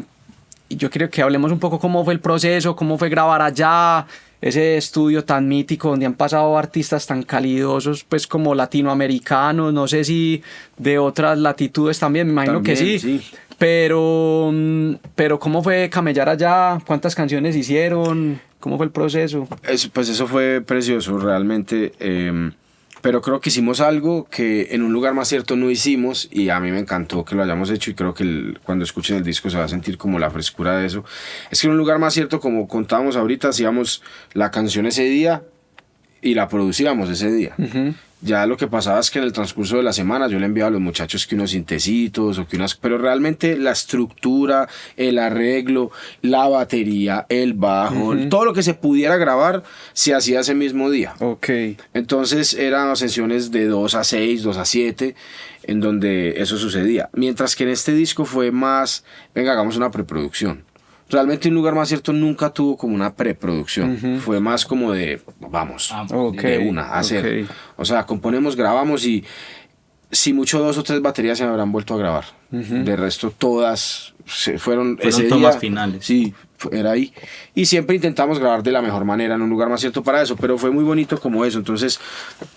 yo creo que hablemos un poco cómo fue el proceso, cómo fue grabar allá, ese estudio tan mítico donde han pasado artistas tan calidosos pues como latinoamericanos, no sé si de otras latitudes también, me imagino que También, sí. sí. Pero ¿cómo fue camellar allá? ¿Cuántas canciones hicieron? ¿Cómo fue el proceso? Pues eso fue precioso realmente, pero creo que hicimos algo que en un lugar más cierto no hicimos, y a mí me encantó que lo hayamos hecho, y creo que cuando escuchen el disco se va a sentir como la frescura de eso. Es que en un lugar más cierto, como contábamos ahorita, hacíamos la canción ese día y la producíamos ese día. Ya lo que pasaba es que en el transcurso de la semana yo le enviaba a los muchachos que unos sintecitos o que pero realmente la estructura, el arreglo, la batería, el bajo, todo lo que se pudiera grabar se hacía ese mismo día. Ok. Entonces eran sesiones de 2 a 6, 2 a 7, en donde eso sucedía. Mientras que en este disco fue más, venga, hagamos una preproducción. Realmente Un Lugar Más Cierto nunca tuvo como una preproducción. Fue más como de, vamos, Ok, de una, a hacer. ok. O sea, componemos, grabamos, y si mucho 2 o 3 baterías se me habrán vuelto a grabar. De resto todas fueron ese tomas día. finales. Sí, era ahí. Y siempre intentamos grabar de la mejor manera, en Un Lugar Más Cierto para eso, pero fue muy bonito como eso. Entonces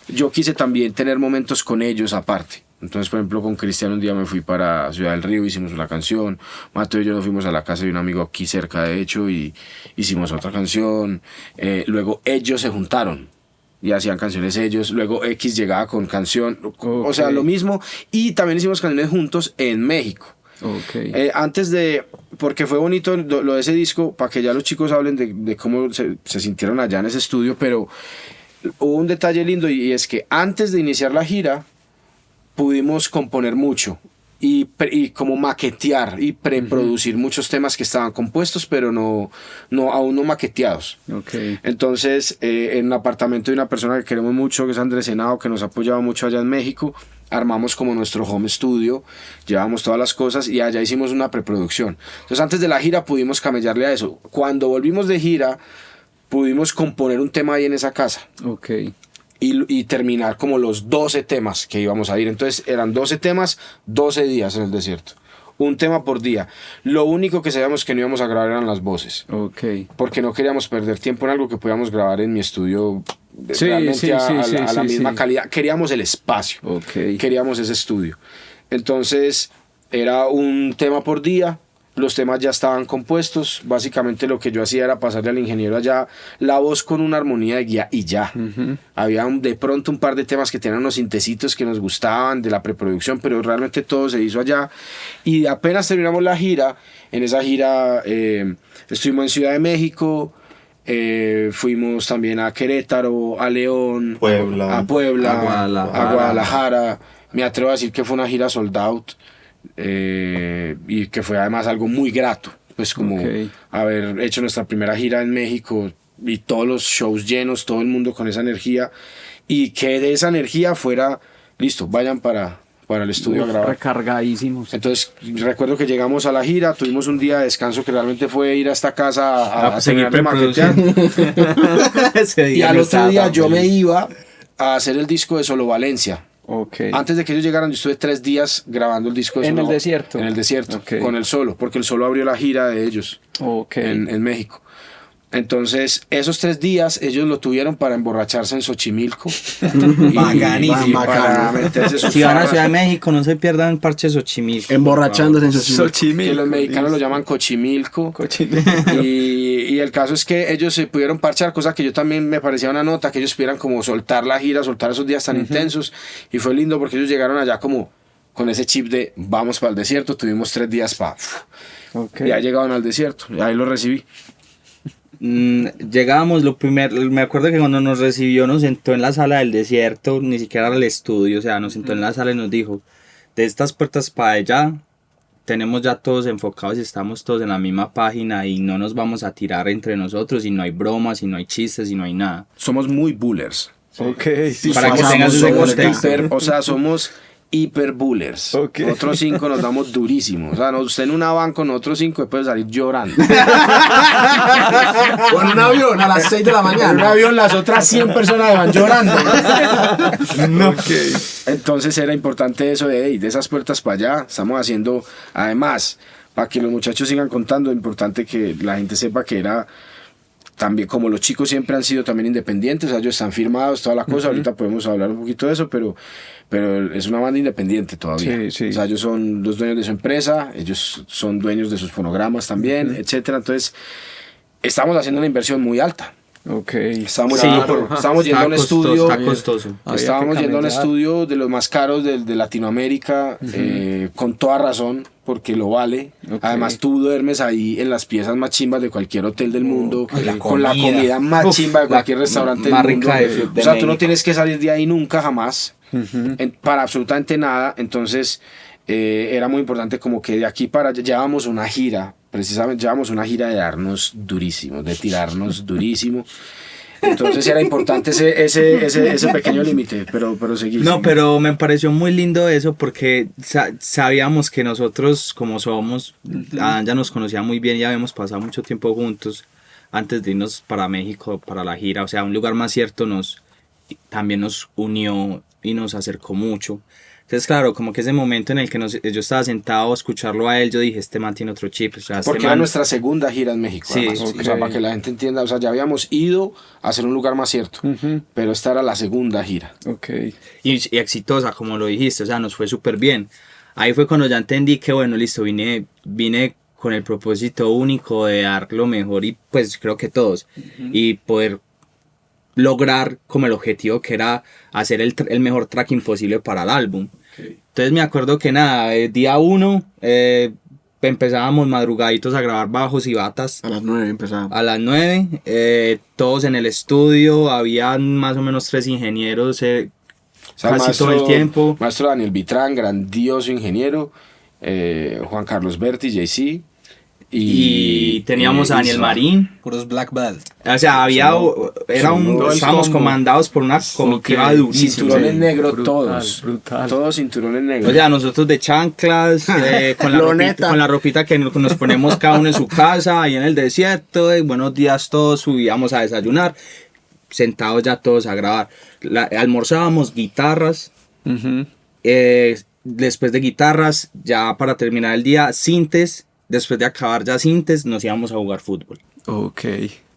yo quise también tener momentos con ellos aparte. Entonces, por ejemplo, con Cristian un día me fui para Ciudad del Río, hicimos una canción. Mateo y yo nos fuimos a la casa de un amigo aquí cerca, de hecho, y hicimos otra canción. Luego ellos se juntaron y hacían canciones ellos. Luego X llegaba con canción, o sea, lo mismo. Y también hicimos canciones juntos en México. Okay. Antes de, porque fue bonito lo de ese disco, para que ya los chicos hablen de cómo se sintieron allá en ese estudio, pero hubo un detalle lindo, y es que antes de iniciar la gira pudimos componer mucho y como maquetear y preproducir muchos temas que estaban compuestos, pero aún no maqueteados. Okay. Entonces, en un apartamento de una persona que queremos mucho, que es Andrés Henao, que nos ha apoyado mucho allá en México, armamos como nuestro home studio, llevamos todas las cosas y allá hicimos una preproducción. Entonces, antes de la gira pudimos camellarle a eso. Cuando volvimos de gira, pudimos componer un tema ahí en esa casa. Okay. Y terminar como los 12 temas que íbamos a ir. Entonces eran 12 temas, 12 días en el desierto. Un tema por día. Lo único que sabíamos que no íbamos a grabar eran las voces. Okay. Porque no queríamos perder tiempo en algo que podíamos grabar en mi estudio Sí, realmente sí, a sí, la sí, misma sí. calidad. Queríamos el espacio. Okay. Queríamos ese estudio. Entonces era un tema por día. Los temas ya estaban compuestos. Básicamente lo que yo hacía era pasarle al ingeniero allá la voz con una armonía de guía y ya. Había de pronto un par de temas que tenían unos sintecitos que nos gustaban de la preproducción, pero realmente todo se hizo allá. Y apenas terminamos la gira, en esa gira estuvimos en Ciudad de México, fuimos también a Querétaro, a León, Puebla. a Puebla, Guadalajara. a Guadalajara. Me atrevo a decir que fue una gira sold out. Y que fue además algo muy grato, pues como Okay. haber hecho nuestra primera gira en México y todos los shows llenos, todo el mundo con esa energía, y que de esa energía fuera, listo, vayan para el estudio a grabar. Recargadísimos. Entonces recuerdo que llegamos a la gira, tuvimos un día de descanso que realmente fue ir a esta casa a seguir terminar de maquetear. Ese Y día al no otro estaba día tan yo me feliz. iba a hacer el disco de Solo Valencia. Okay. Antes de que ellos llegaran, yo estuve 3 días grabando el disco de ¿En Solo. el desierto? En el desierto, Ok. con el Solo, porque el Solo abrió la gira de ellos Okay. en México. Entonces, esos 3 días ellos lo tuvieron para emborracharse en Xochimilco. Bacanísimo. Y para meterse sus Si van a farras, Ciudad de México, no se pierdan Parche Xochimilco. Emborrachándose en sus que los mexicanos lo llaman Cochimilco. Y el caso es que ellos se pudieron parchar, cosa que yo también me parecía una nota, que ellos pudieran como soltar la gira, soltar esos días tan intensos. Y fue lindo porque ellos llegaron allá como con ese chip de vamos para el desierto. Tuvimos 3 días para... Okay. Ya llegaban al desierto, y ahí lo recibí. Llegábamos, me acuerdo que cuando nos recibió nos sentó en la sala del desierto, ni siquiera era el estudio, o sea, nos sentó en la sala y nos dijo, de estas puertas para allá, tenemos ya todos enfocados y estamos todos en la misma página y no nos vamos a tirar entre nosotros y no hay bromas y no hay chistes y no hay nada. Somos muy bullers. Okay. Para que somos- tengas ese somos contexto. Somos hiper bullers. Ok. Nosotros 5 nos damos durísimo. O sea, usted en una van con nosotros 5 después de salir llorando. O en un avión a las 6 de la En un mañana. avión las otras 100 personas van llorando. Entonces era importante eso de esas puertas para allá. Estamos haciendo, además, para que los muchachos sigan contando, es importante que la gente sepa que era también, como los chicos siempre han sido también independientes, o sea, ellos están firmados, toda la cosa. Ahorita podemos hablar un poquito de eso, pero es una banda independiente todavía. Sí, sí. O sea, ellos son los dueños de su empresa, ellos son dueños de sus fonogramas también, etcétera. Entonces, estamos haciendo una inversión muy alta. Okay. Estamos Sí, estamos yendo a un estudio. Está costoso. Había Estábamos que yendo a un camellar. estudio de los más caros de Latinoamérica, con toda razón, porque lo vale. Ok. Además, tú duermes ahí en las piezas más chimbas de cualquier hotel del mundo, con la comida. comida más Uf, chimba de la cualquier restaurante más del mundo. rica de O sea, tú México. no tienes que salir de ahí nunca, jamás, para absolutamente nada. Entonces, era muy importante como que de aquí para allá llevábamos una gira, precisamente llevábamos una gira de darnos durísimo, de tirarnos durísimo. Entonces era importante ese pequeño límite, pero seguí. No, pero me pareció muy lindo eso porque sabíamos que nosotros, como somos, Adán ya nos conocía muy bien y habíamos pasado mucho tiempo juntos antes de irnos para México, para la gira. O sea, un lugar más cierto también nos unió y nos acercó mucho. Entonces, claro, como que ese momento en el que yo estaba sentado a escucharlo a él, yo dije, este man tiene otro chip. O sea, Porque este era man... nuestra segunda gira en México. Sí, además. ok. O sea, para que la gente entienda, o sea, ya habíamos ido a hacer un lugar más cierto, pero esta era la segunda gira. Okay. y exitosa, como lo dijiste, o sea, nos fue súper bien. Ahí fue cuando ya entendí que, bueno, listo, vine con el propósito único de dar lo mejor y pues creo que todos, y poder lograr como el objetivo que era hacer el mejor tracking posible para el álbum. Entonces me acuerdo que nada, día 1 empezábamos madrugaditos a grabar bajos y batas. A las 9 empezamos. A las 9, todos en el estudio, había más o menos 3 ingenieros O sea, casi todo el tiempo. Maestro Daniel Vitrán, grandioso ingeniero. Juan Carlos Berti, JC. Y teníamos a Daniel Isma. Marín. Puros black belt. O sea, estábamos comandados por una comitiva durísima. Cinturones negros Brutal, todos. brutal. Todos cinturones negros. O sea, nosotros de chanclas, con la ropita que nos ponemos cada uno en su casa, ahí en el desierto, y buenos días todos, subíamos a desayunar, sentados ya todos a grabar. Almorzábamos guitarras, después de guitarras, ya para terminar el día, sintes, después de acabar ya sintes, nos íbamos a jugar fútbol. Ok.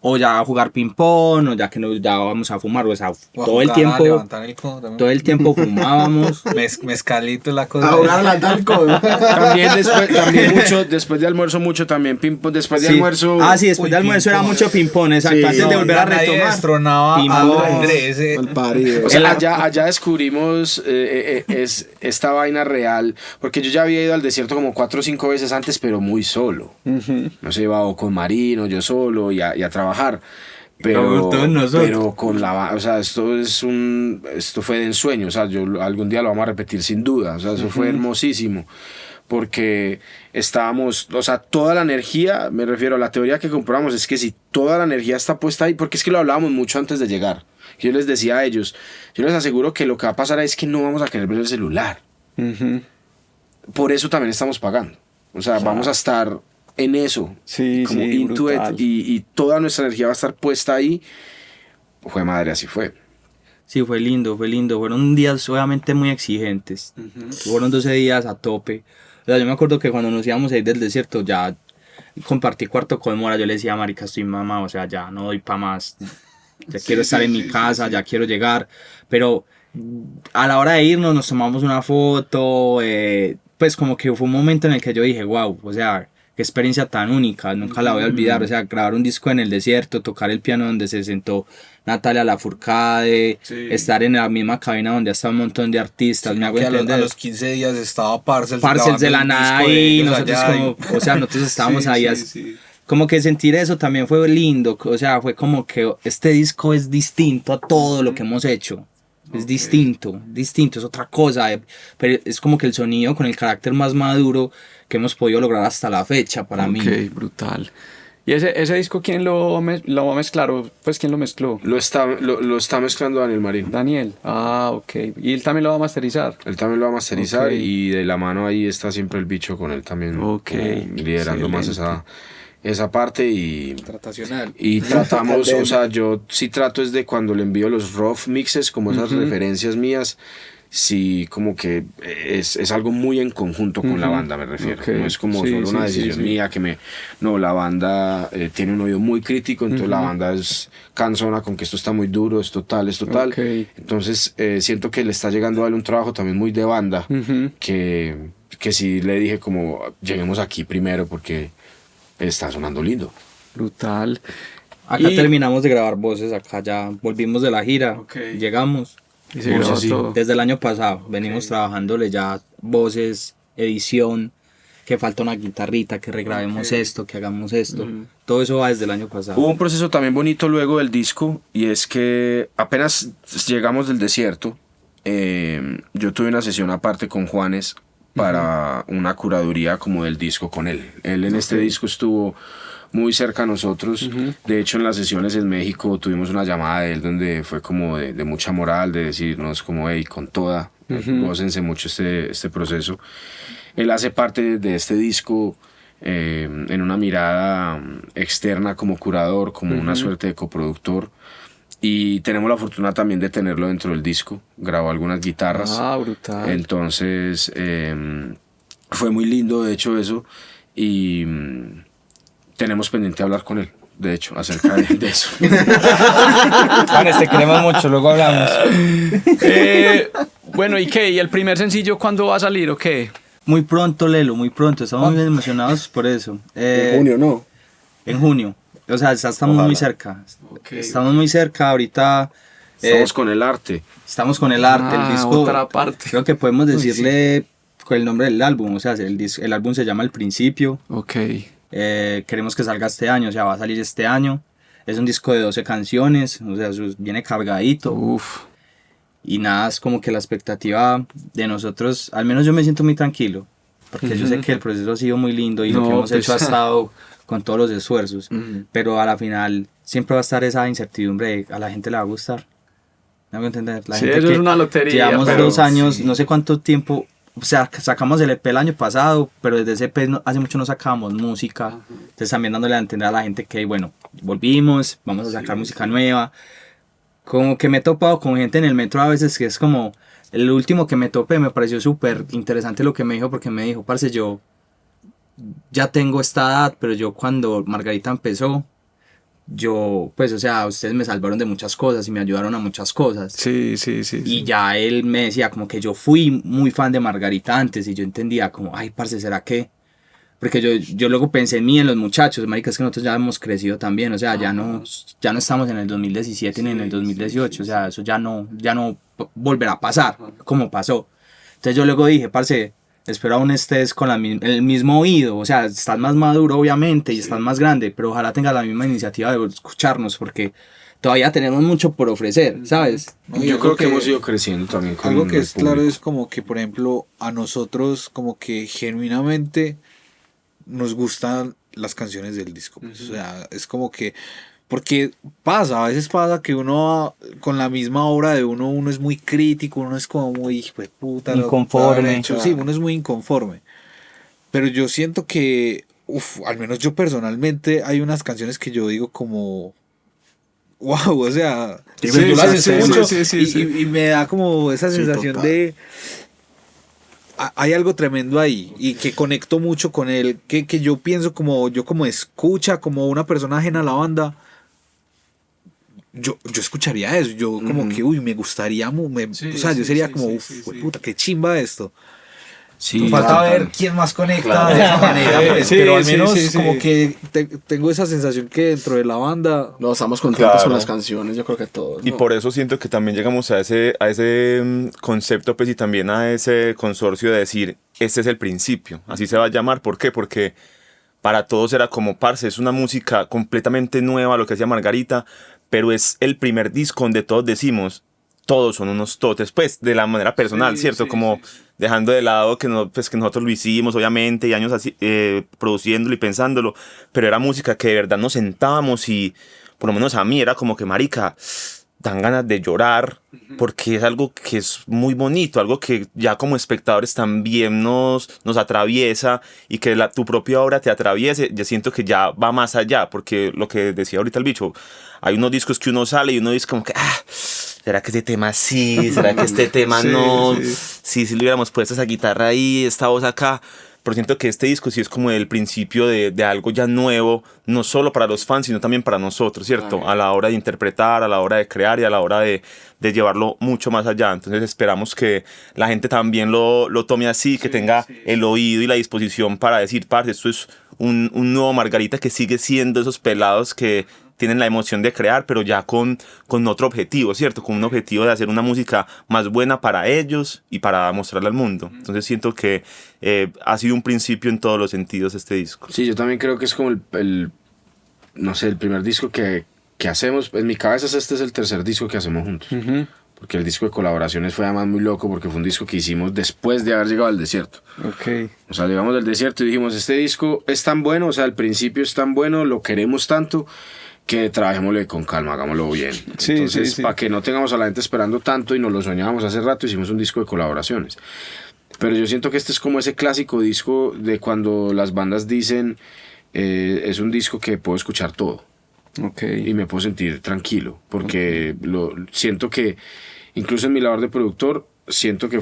O ya a jugar ping pong, o ya que ya vamos a fumar, o sea, O a todo el jugar a tiempo, levantar el codo también. todo el tiempo fumábamos. Mezcalito es la cosa. A jugar a levantar el codo. También mucho, después de almuerzo mucho también ping-pong, después de Sí. almuerzo. Ah, sí, después de almuerzo era ping-pong. mucho ping-pong, exacto. Sí, Antes de volver a Nadie retomar. destronaba a Ping-pong. Andrés. Mal parido. O sea, allá descubrimos esta vaina real, porque yo ya había ido al desierto como 4 o 5 veces antes, pero muy solo. No sé, iba o con Marino, yo solo y a trabajar. Como todos nosotros. Pero con o sea, esto fue de ensueño, o sea, algún día lo vamos a repetir sin duda, o sea, eso fue hermosísimo. Porque estábamos, o sea, toda la energía, me refiero a la teoría que comprobamos, es que si toda la energía está puesta ahí, porque es que lo hablábamos mucho antes de llegar. Yo les decía a ellos, yo les aseguro que lo que va a pasar es que no vamos a querer ver el celular. Por eso también estamos pagando. O sea, vamos a estar en eso, Sí, como sí, into it, brutal. y toda nuestra energía va a estar puesta ahí. Fue madre, así fue. Sí, fue lindo. Fueron días obviamente muy exigentes. Fueron 12 días a tope. O sea, yo me acuerdo que cuando nos íbamos a ir del desierto, ya compartí cuarto con Mora. Yo le decía, marica, estoy mamá, o sea, ya no doy pa' más. Ya quiero estar en mi casa, ya quiero llegar. Pero a la hora de irnos nos tomamos una foto. Pues como que fue un momento en el que yo dije, wow, o sea, qué experiencia tan única, nunca la voy a olvidar. O sea, grabar un disco en el desierto, tocar el piano donde se sentó Natalia Lafourcade, estar en la misma cabina donde hasta un montón de artistas, me hago Que a entender. los 15 días estaba Parcels Parcels de la grabando el nada disco de y ellos nosotros allá, como, o sea, nosotros estábamos ahí, sí. como que sentir eso también fue lindo, o sea, fue como que este disco es distinto a todo lo que hemos hecho. Es distinto, es otra cosa, pero es como que el sonido con el carácter más maduro que hemos podido lograr hasta la fecha para mí. Ok, brutal. ¿Y ese disco quién lo va a mezclar? Pues ¿quién lo mezcló? Lo está mezclando Daniel Marín. Daniel. Ah, ok. ¿Y él también lo va a masterizar? Él también lo va a masterizar Ok. y de la mano ahí está siempre el bicho con él también. Ok, Liderando más esa parte y Tratacional. tratamos, o sea, yo sí trato es de cuando le envío los rough mixes, como esas referencias mías, sí como que es algo muy en conjunto con la banda, me refiero. Ok. No es como Sí, solo una sí, decisión sí. mía no, la banda tiene un oído muy crítico, entonces la banda es cansona con que esto está muy duro, es total. Ok. Entonces siento que le está llegando a él un trabajo también muy de banda, que sí le dije como lleguemos aquí primero porque está sonando lindo. Brutal. Acá Y- terminamos de grabar voces, acá ya volvimos de la gira, Ok. llegamos. Y se grabó todo. Desde el año pasado venimos trabajándole ya voces, edición, que falta una guitarrita, que regrabemos esto, que hagamos esto. Todo eso va desde el año pasado. Hubo un proceso también bonito luego del disco y es que apenas llegamos del desierto, yo tuve una sesión aparte con Juanes para una curaduría como del disco con él. Él en este disco estuvo muy cerca a nosotros. De hecho, en las sesiones en México tuvimos una llamada de él donde fue como de mucha moral, de decirnos como, hey, con toda, gócense mucho este proceso. Él hace parte de este disco en una mirada externa como curador, como una suerte de coproductor. Y tenemos la fortuna también de tenerlo dentro del disco. Grabó algunas guitarras. Ah, brutal. Entonces, fue muy lindo, de hecho, eso. Y tenemos pendiente hablar con él, de hecho, acerca de eso. Juanes, te queremos mucho, luego hablamos. Bueno, ¿y qué? ¿Y el primer sencillo cuándo va a salir o qué? Muy pronto, Lelo, muy pronto. Estamos muy emocionados por eso. En junio, ¿no? En junio. O sea, ya estamos muy cerca. Estamos muy cerca. Ahorita Estamos con el arte. estamos con el arte. Ah, El disco. otra parte. Creo que podemos decirle con el nombre del álbum. O sea, el álbum se llama El Principio. Ok. Queremos que salga este año. O sea, va a salir este año. Es un disco de 12 canciones. O sea, viene cargadito. Uf. Y nada, es como que la expectativa de nosotros, al menos yo me siento muy tranquilo, porque yo sé que el proceso ha sido muy lindo y lo que hemos hecho ha estado con todos los esfuerzos, pero a la final siempre va a estar esa incertidumbre de a la gente le va a gustar. ¿Me hago entender? La gente eso que es una lotería. llevamos Pero 2 años, no sé cuánto tiempo, o sea, sacamos el EP el año pasado, pero desde ese EP hace mucho no sacábamos música, entonces también dándole a entender a la gente que, bueno, volvimos, vamos a sacar música nueva. Como que me he topado con gente en el metro a veces que es como, el último que me topé me pareció súper interesante lo que me dijo, porque me dijo, parce, yo ya tengo esta edad, pero yo cuando Margarita empezó, yo, pues, o sea, ustedes me salvaron de muchas cosas y me ayudaron a muchas cosas. Sí. Y ya él me decía como que yo fui muy fan de Margarita antes y yo entendía como, ay, parce, ¿será que? Porque yo luego pensé en mí, en los muchachos, marica, es que nosotros ya hemos crecido también, o sea, ya no estamos en el 2017 ni en el 2018, o sea, eso ya no volverá a pasar, como pasó. Entonces yo luego dije, parce, espero aún estés con el mismo oído, o sea, estás más maduro obviamente y estás más grande, pero ojalá tengas la misma iniciativa de escucharnos, porque todavía tenemos mucho por ofrecer, ¿sabes? Yo creo que hemos ido creciendo también con Algo que el es claro público. es como que, por ejemplo, a nosotros como que genuinamente nos gustan las canciones del disco. Pues, o sea, es como que, porque a veces pasa que uno con la misma obra de uno es muy crítico, uno es como muy hijo de puta, Inconforme. Sí, uno es muy inconforme. Pero yo siento que, al menos yo personalmente, hay unas canciones que yo digo como, wow, o sea, yo las escucho y me da como esa sensación total. de hay algo tremendo ahí y que conecto mucho con él, que yo pienso como escucha, como una persona ajena a la banda, yo escucharía eso, yo como que, me gustaría, o sea, yo sería como, puta, qué chimba esto. Sí, Falta total. ver quién más conecta de esa manera, pues, pero al menos como que tengo esa sensación que dentro de la banda... No, estamos contentos Claro. con las canciones, yo creo que todos. Y ¿no? por eso siento que también llegamos a ese concepto, pues, y también a ese consorcio de decir, este es el principio, así se va a llamar. ¿Por qué? Porque para todos era como, parce, es una música completamente nueva, lo que hacía Margarita, pero es el primer disco donde todos decimos, todos son unos totes, pues, de la manera personal, ¿cierto? Como dejando de lado que, pues, que nosotros lo hicimos, obviamente, y años así, produciéndolo y pensándolo, pero era música que de verdad nos sentábamos y, por lo menos a mí, era como que, marica, dan ganas de llorar, porque es algo que es muy bonito, algo que ya como espectadores también nos atraviesa, y que tu propia obra te atraviese, yo siento que ya va más allá, porque lo que decía ahorita el bicho, hay unos discos que uno sale y uno dice como que, ¿será que este tema sí? ¿Será que este tema no? Sí, si le hubiéramos puesto esa guitarra ahí, esta voz acá. Pero siento que este disco sí es como el principio de algo ya nuevo, no solo para los fans, sino también para nosotros, ¿cierto? A la hora de interpretar, a la hora de crear y a la hora de llevarlo mucho más allá. Entonces esperamos que la gente también lo tome así, que tenga el oído y la disposición para decir, parce, esto es un nuevo Margarita que sigue siendo esos pelados que tienen la emoción de crear, pero ya con otro objetivo, ¿cierto? Con un objetivo de hacer una música más buena para ellos y para mostrarla al mundo. Entonces siento que ha sido un principio en todos los sentidos este disco. Sí, yo también creo que es como no sé, el primer disco que hacemos. En mi cabeza este es el tercer disco que hacemos juntos. Porque el disco de colaboraciones fue además muy loco, porque fue un disco que hicimos después de haber llegado al desierto. O sea, llegamos del desierto y dijimos, este disco es tan bueno, o sea, al principio es tan bueno, lo queremos tanto, que trabajémoslo con calma, hagámoslo bien. Entonces, para que no tengamos a la gente esperando tanto, y nos lo soñábamos hace rato, hicimos un disco de colaboraciones. Pero yo siento que este es como ese clásico disco de cuando las bandas dicen, es un disco que puedo escuchar todo. Y me puedo sentir tranquilo, porque siento que, incluso en mi labor de productor, siento que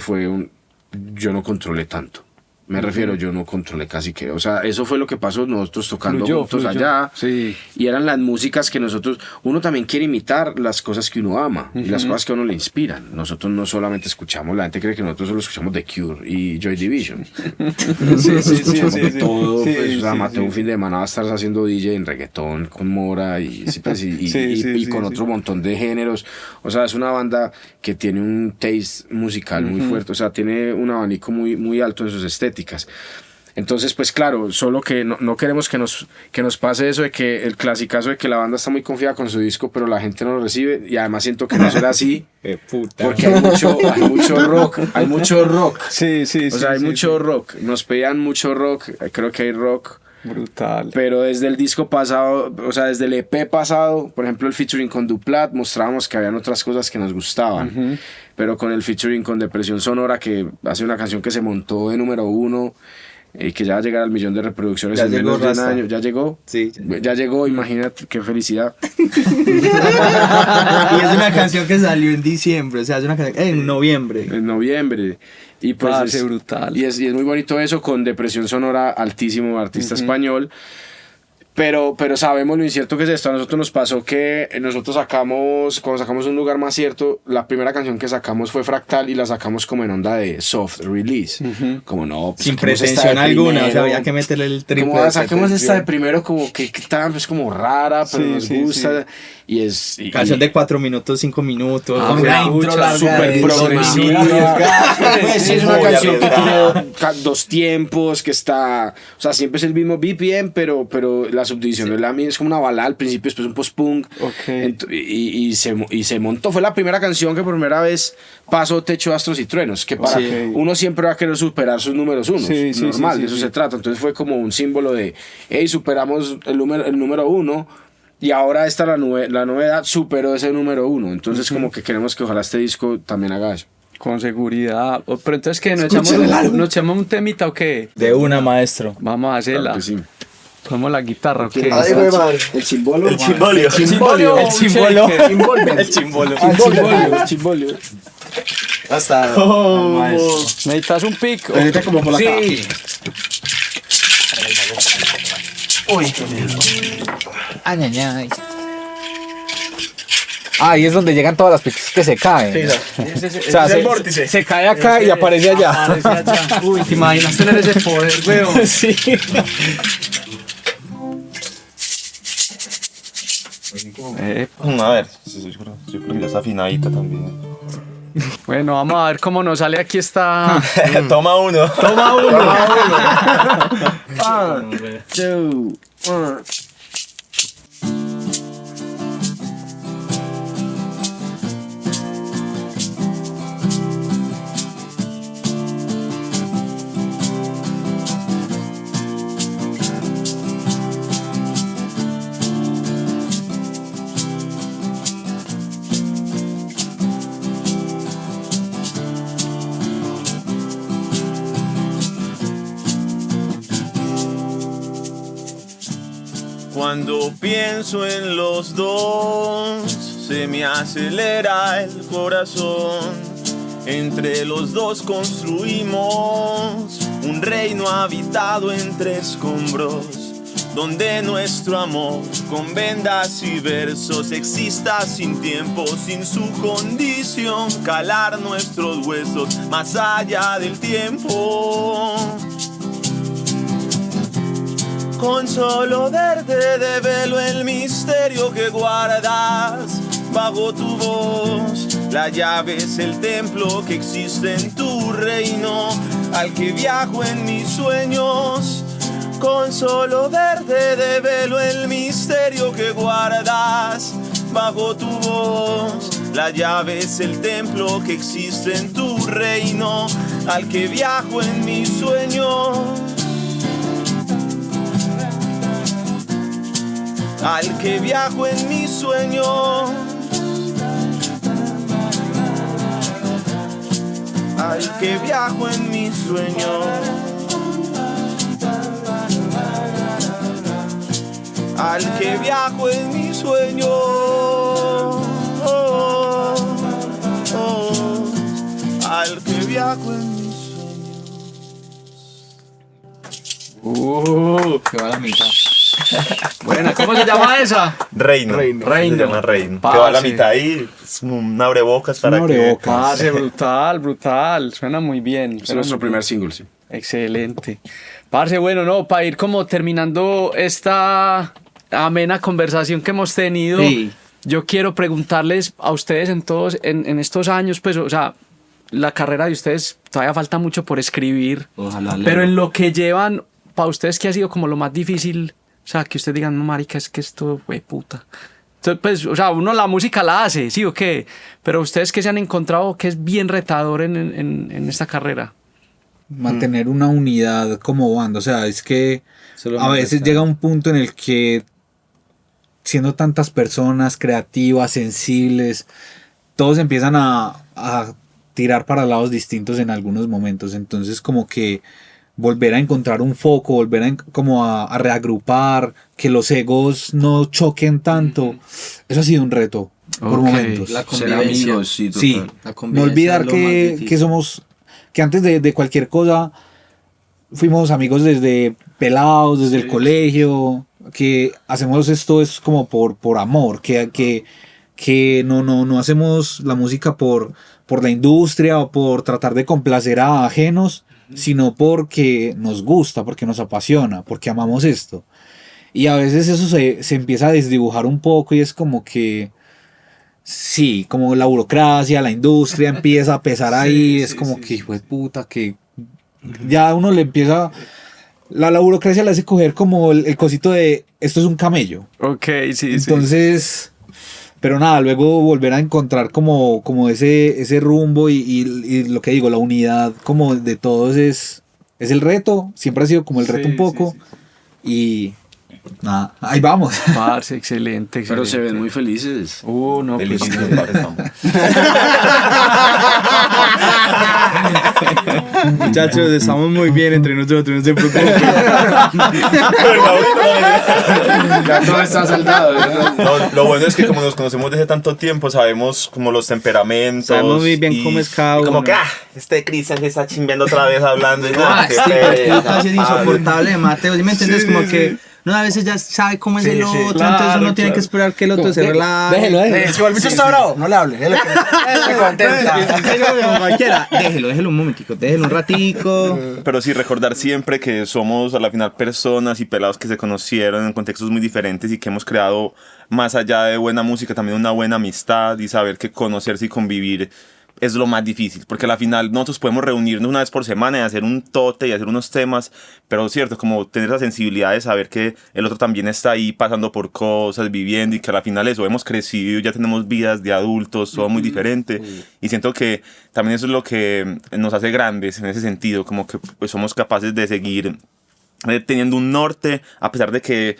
yo no controlé tanto. Me refiero, yo no controlé casi que, o sea, eso fue lo que pasó nosotros tocando juntos allá, y eran las músicas que uno también quiere imitar las cosas que uno ama, y las cosas que a uno le inspiran. Nosotros no solamente escuchamos, la gente cree que nosotros solo escuchamos The Cure y Joy Division. Todo, pues, o sea, Mateo un fin de semana va a estar haciendo DJ en reggaetón con Mora y con otro montón de géneros. O sea, es una banda que tiene un taste musical muy fuerte, o sea, tiene un abanico muy, muy alto en sus estéticas. Entonces, pues claro, solo que no queremos que nos pase eso de que el clasicazo de que la banda está muy confiada con su disco, pero la gente no lo recibe. Y además siento que no será así. Porque hay mucho rock. Sí, sí, O sea, hay mucho rock. Nos pedían mucho rock. Creo que hay rock. Brutal. Pero desde el disco pasado, o sea, desde el EP pasado, por ejemplo, el featuring con Duplat, mostrábamos que habían otras cosas que nos gustaban. Pero con el featuring con Depresión Sonora, que hace una canción que se montó de número 1 y que ya va a llegar al 1.000.000 de reproducciones Ya en llegó, menos de un Rasta. año. ¿Ya llegó? Sí. Ya llegó, imagínate, qué felicidad. Y es una canción que salió en diciembre, o sea, es una canción en noviembre. En noviembre. Y pues Parce, brutal. Y es muy bonito eso con Depresión Sonora, altísimo artista español. Pero sabemos lo incierto que es esto. A nosotros nos pasó que nosotros cuando sacamos Un Lugar Más Cierto, la primera canción que sacamos fue Fractal y la sacamos como en onda de soft release. Como no, pues Sin saquemos esta pretensión de alguna, o sea, primero. había que meterle el triple. Como de saquemos esta de pretensión. primero como que está pues como rara, pero Sí, nos sí, gusta. Y es... Canción de 4 minutos, 5 minutos. Ah, con una una intro intro larga súper de progresiva. Pues sí, es una Muy canción que arriesgada. tiene 2 tiempos, que está... O sea, siempre es el mismo BPM, pero la subdivisión de la es como una balada al principio, después un post-punk. Y se montó. Fue la primera canción que por primera vez pasó Techo, Astros y Truenos, que para uno siempre va a querer superar sus números unos. Sí, sí, normal, sí, de eso sí. se trata. Entonces fue como un símbolo de, hey, superamos el número 1. Y ahora esta la novedad superó ese número 1. Entonces como que queremos que ojalá este disco también haga eso. Con seguridad. Pero entonces, ¿qué? ¿Nos echamos un temita o qué? De una, maestro. Vamos a hacerla. Claro que sí. Ponemos la guitarra o qué. Ay, güey, madre. El chimbolio. El chimbolio. El chimbolio. El chimbolio. El chimbolio. El chimbolio. Hasta. ¿Necesitas un pic? Ahorita como por la cara. Sí. Ay, ay, ay. Ahí es donde llegan todas las piques que se caen. O sea, se cae acá y aparece allá. Uy, ¿te imaginas tener ese poder, weón? Sí. A ver, yo creo que ya está afinadita también. Bueno, vamos a ver cómo nos sale aquí esta... Toma uno. Toma uno. Cuando pienso en los dos, se me acelera el corazón. Entre los dos construimos un reino habitado entre escombros, donde nuestro amor con vendas y versos exista sin tiempo, sin su condición, calar nuestros huesos más allá del tiempo. Con solo verte develo el misterio que guardas bajo tu voz. La llave es el templo que existe en tu reino, al que viajo en mis sueños. Con solo verte develo el misterio que guardas bajo tu voz. La llave es el templo que existe en tu reino, al que viajo en mis sueños. Al que viajo en mis sueños, al que viajo en mis sueños, al que viajo en mis sueños, al que viajo en mis sueños. Que va a la mitad. Buena, ¿cómo se llama esa? Reino. Reino. Se llama Reino. Parce. Que va a la mitad ahí. Es un abrebocas para Parce, brutal, brutal. Suena muy bien. Es nuestro primer single, sí. Excelente. Parce, bueno, no, para ir como terminando esta amena conversación que hemos tenido, Sí. yo quiero preguntarles a ustedes en estos años, pues, o sea, la carrera de ustedes todavía falta mucho por escribir. Ojalá. Pero en lo que llevan, para ustedes, ¿qué ha sido como lo más difícil? O sea, que ustedes digan, no, marica, es que esto fue puta. Entonces, pues, o sea, uno la música la hace, ¿sí o qué? Pero ustedes, ¿qué se han encontrado que es bien retador en esta carrera? Mantener una unidad como banda, o sea, es que a veces llega un punto en el que siendo tantas personas creativas, sensibles, todos empiezan a tirar para lados distintos en algunos momentos, entonces como que volver a encontrar un foco, volver a reagrupar, que los egos no choquen tanto, eso ha sido un reto por momentos. La Ser convivencia. amigos, sí, total. Sí, La no convivencia olvidar es lo más que difícil. somos, que antes de cualquier cosa fuimos amigos desde pelados, desde el colegio, que hacemos esto es como por amor, que no hacemos la música por la industria o por tratar de complacer a ajenos, sino porque nos gusta, porque nos apasiona, porque amamos esto. Y a veces eso se empieza a desdibujar un poco y es como que sí, como la burocracia, la industria empieza a pesar ahí, es como que hijo de puta, que ya uno le empieza, la burocracia le hace coger como el cosito de esto es un camello. Ok, sí, Entonces, pero nada, luego volver a encontrar como ese rumbo y lo que digo, la unidad como de todos es el reto, siempre ha sido como el reto un poco y nada, ahí vamos. Parce, excelente, excelente. Pero se ven muy felices. No, pues, Felices, parce, estamos. Muchachos, estamos muy bien entre nosotros, no se preocupen. Ya todo está saldado. No, lo bueno es que como nos conocemos desde tanto tiempo, sabemos como los temperamentos. Sabemos muy bien cómo es cada y como uno. que, este Cristian se está chimbeando otra vez hablando. Y, qué Este pereza. puta es insoportable de Mateo, ¿sí me entiendes? Como que uno a veces ya sabe cómo es el otro, entonces uno tiene que esperar que el otro se relaje. Déjelo. Si Volvito está bravo, no le hable. Déjelo que se contenta. Cualquiera, déjelo un momentico, déjelo un ratico. Pero sí, recordar siempre que somos a la final personas y pelados que se conocieron en contextos muy diferentes y que hemos creado más allá de buena música también una buena amistad y saber que conocerse y convivir es lo más difícil, porque a la final nosotros podemos reunirnos una vez por semana y hacer un tote y hacer unos temas, pero cierto, como tener la sensibilidad de saber que el otro también está ahí pasando por cosas, viviendo y que a la final eso, hemos crecido, ya tenemos vidas de adultos, todo muy diferente y siento que también eso es lo que nos hace grandes en ese sentido, como que pues, somos capaces de seguir teniendo un norte a pesar de que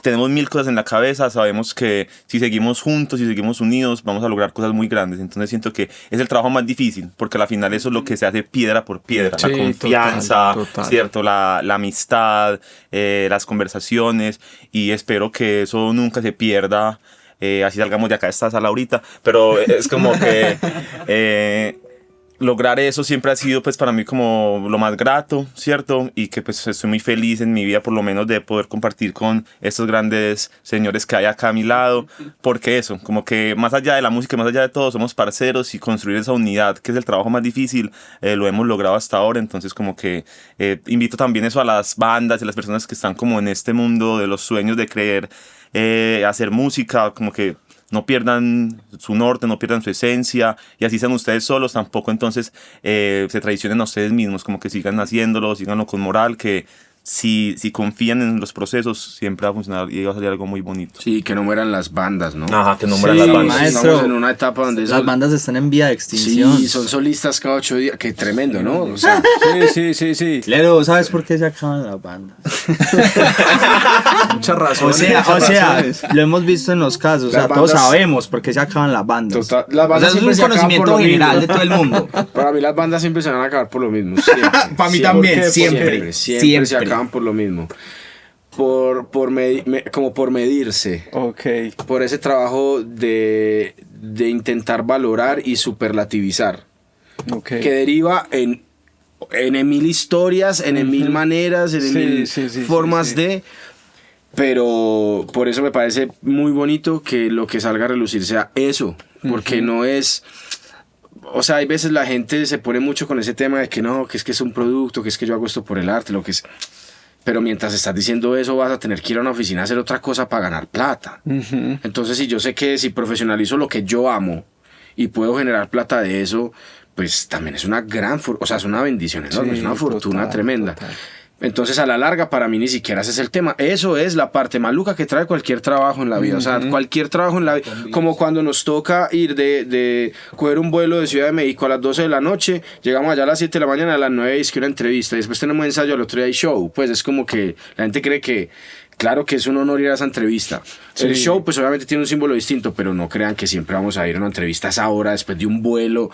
tenemos mil cosas en la cabeza, sabemos que si seguimos juntos, si seguimos unidos, vamos a lograr cosas muy grandes. Entonces siento que es el trabajo más difícil, porque al final eso es lo que se hace piedra por piedra. Sí, la confianza, total. ¿cierto? La amistad, las conversaciones, y espero que eso nunca se pierda, así salgamos de acá de esta sala ahorita, pero es como que... lograr eso siempre ha sido pues para mí como lo más grato, ¿cierto? Y que pues estoy muy feliz en mi vida por lo menos de poder compartir con estos grandes señores que hay acá a mi lado, porque eso, como que más allá de la música, más allá de todo, somos parceros y construir esa unidad, que es el trabajo más difícil, lo hemos logrado hasta ahora, entonces como que invito también eso a las bandas y a las personas que están como en este mundo de los sueños de creer, hacer música, como que no pierdan su norte, no pierdan su esencia, y así sean ustedes solos, tampoco entonces se traicionen a ustedes mismos, como que sigan haciéndolo, síganlo con moral, que si confían en los procesos, siempre va a funcionar y va a salir algo muy bonito. Sí, que no mueran las bandas, ¿no? Ajá, que no mueran Sí, las bandas. maestro. Estamos en una etapa donde Las bandas están en vía de extinción. Sí, son solistas cada 8 días. Qué tremendo, ¿no? O sea, Sí. Lero, ¿sabes por qué se acaban las bandas? Muchas O sea, lo hemos visto en los casos, o sea, Las todos bandas- sabemos por qué se acaban las bandas. total, las bandas O sea, siempre es se un acaban por conocimiento lo general mismo. de todo el mundo. Para mí las bandas siempre se van a acabar por lo mismo. Siempre. Para mí Siempre. también, ¿Por qué? siempre. Siempre se acaban por lo mismo. Como por medirse. Ok. Por ese trabajo de intentar valorar y superlativizar. Ok. Que deriva en mil historias, en mil maneras, en Sí, mil sí, formas sí. de... Pero por eso me parece muy bonito que lo que salga a relucir sea eso. Porque no es... O sea, hay veces la gente se pone mucho con ese tema de que no, que es un producto, que es que yo hago esto por el arte, lo que es... Pero mientras estás diciendo eso vas a tener que ir a una oficina a hacer otra cosa para ganar plata. Entonces si yo sé que si profesionalizo lo que yo amo y puedo generar plata de eso, pues también es una o sea, es una bendición enorme, Sí, es una fortuna total, tremenda. total. Entonces, a la larga, para mí ni siquiera ese es el tema. Eso es la parte maluca que trae cualquier trabajo en la vida. O sea, cualquier trabajo en la vida. Como cuando nos toca ir de coger un vuelo de Ciudad de México a las 12 de la noche, llegamos allá a las 7 de la mañana, a las 9 es que una entrevista, y después tenemos ensayo, al otro día hay show. Pues es como que la gente cree que, claro que es un honor ir a esa entrevista. El show, pues obviamente tiene un símbolo distinto, pero no crean que siempre vamos a ir a una entrevista a esa hora después de un vuelo,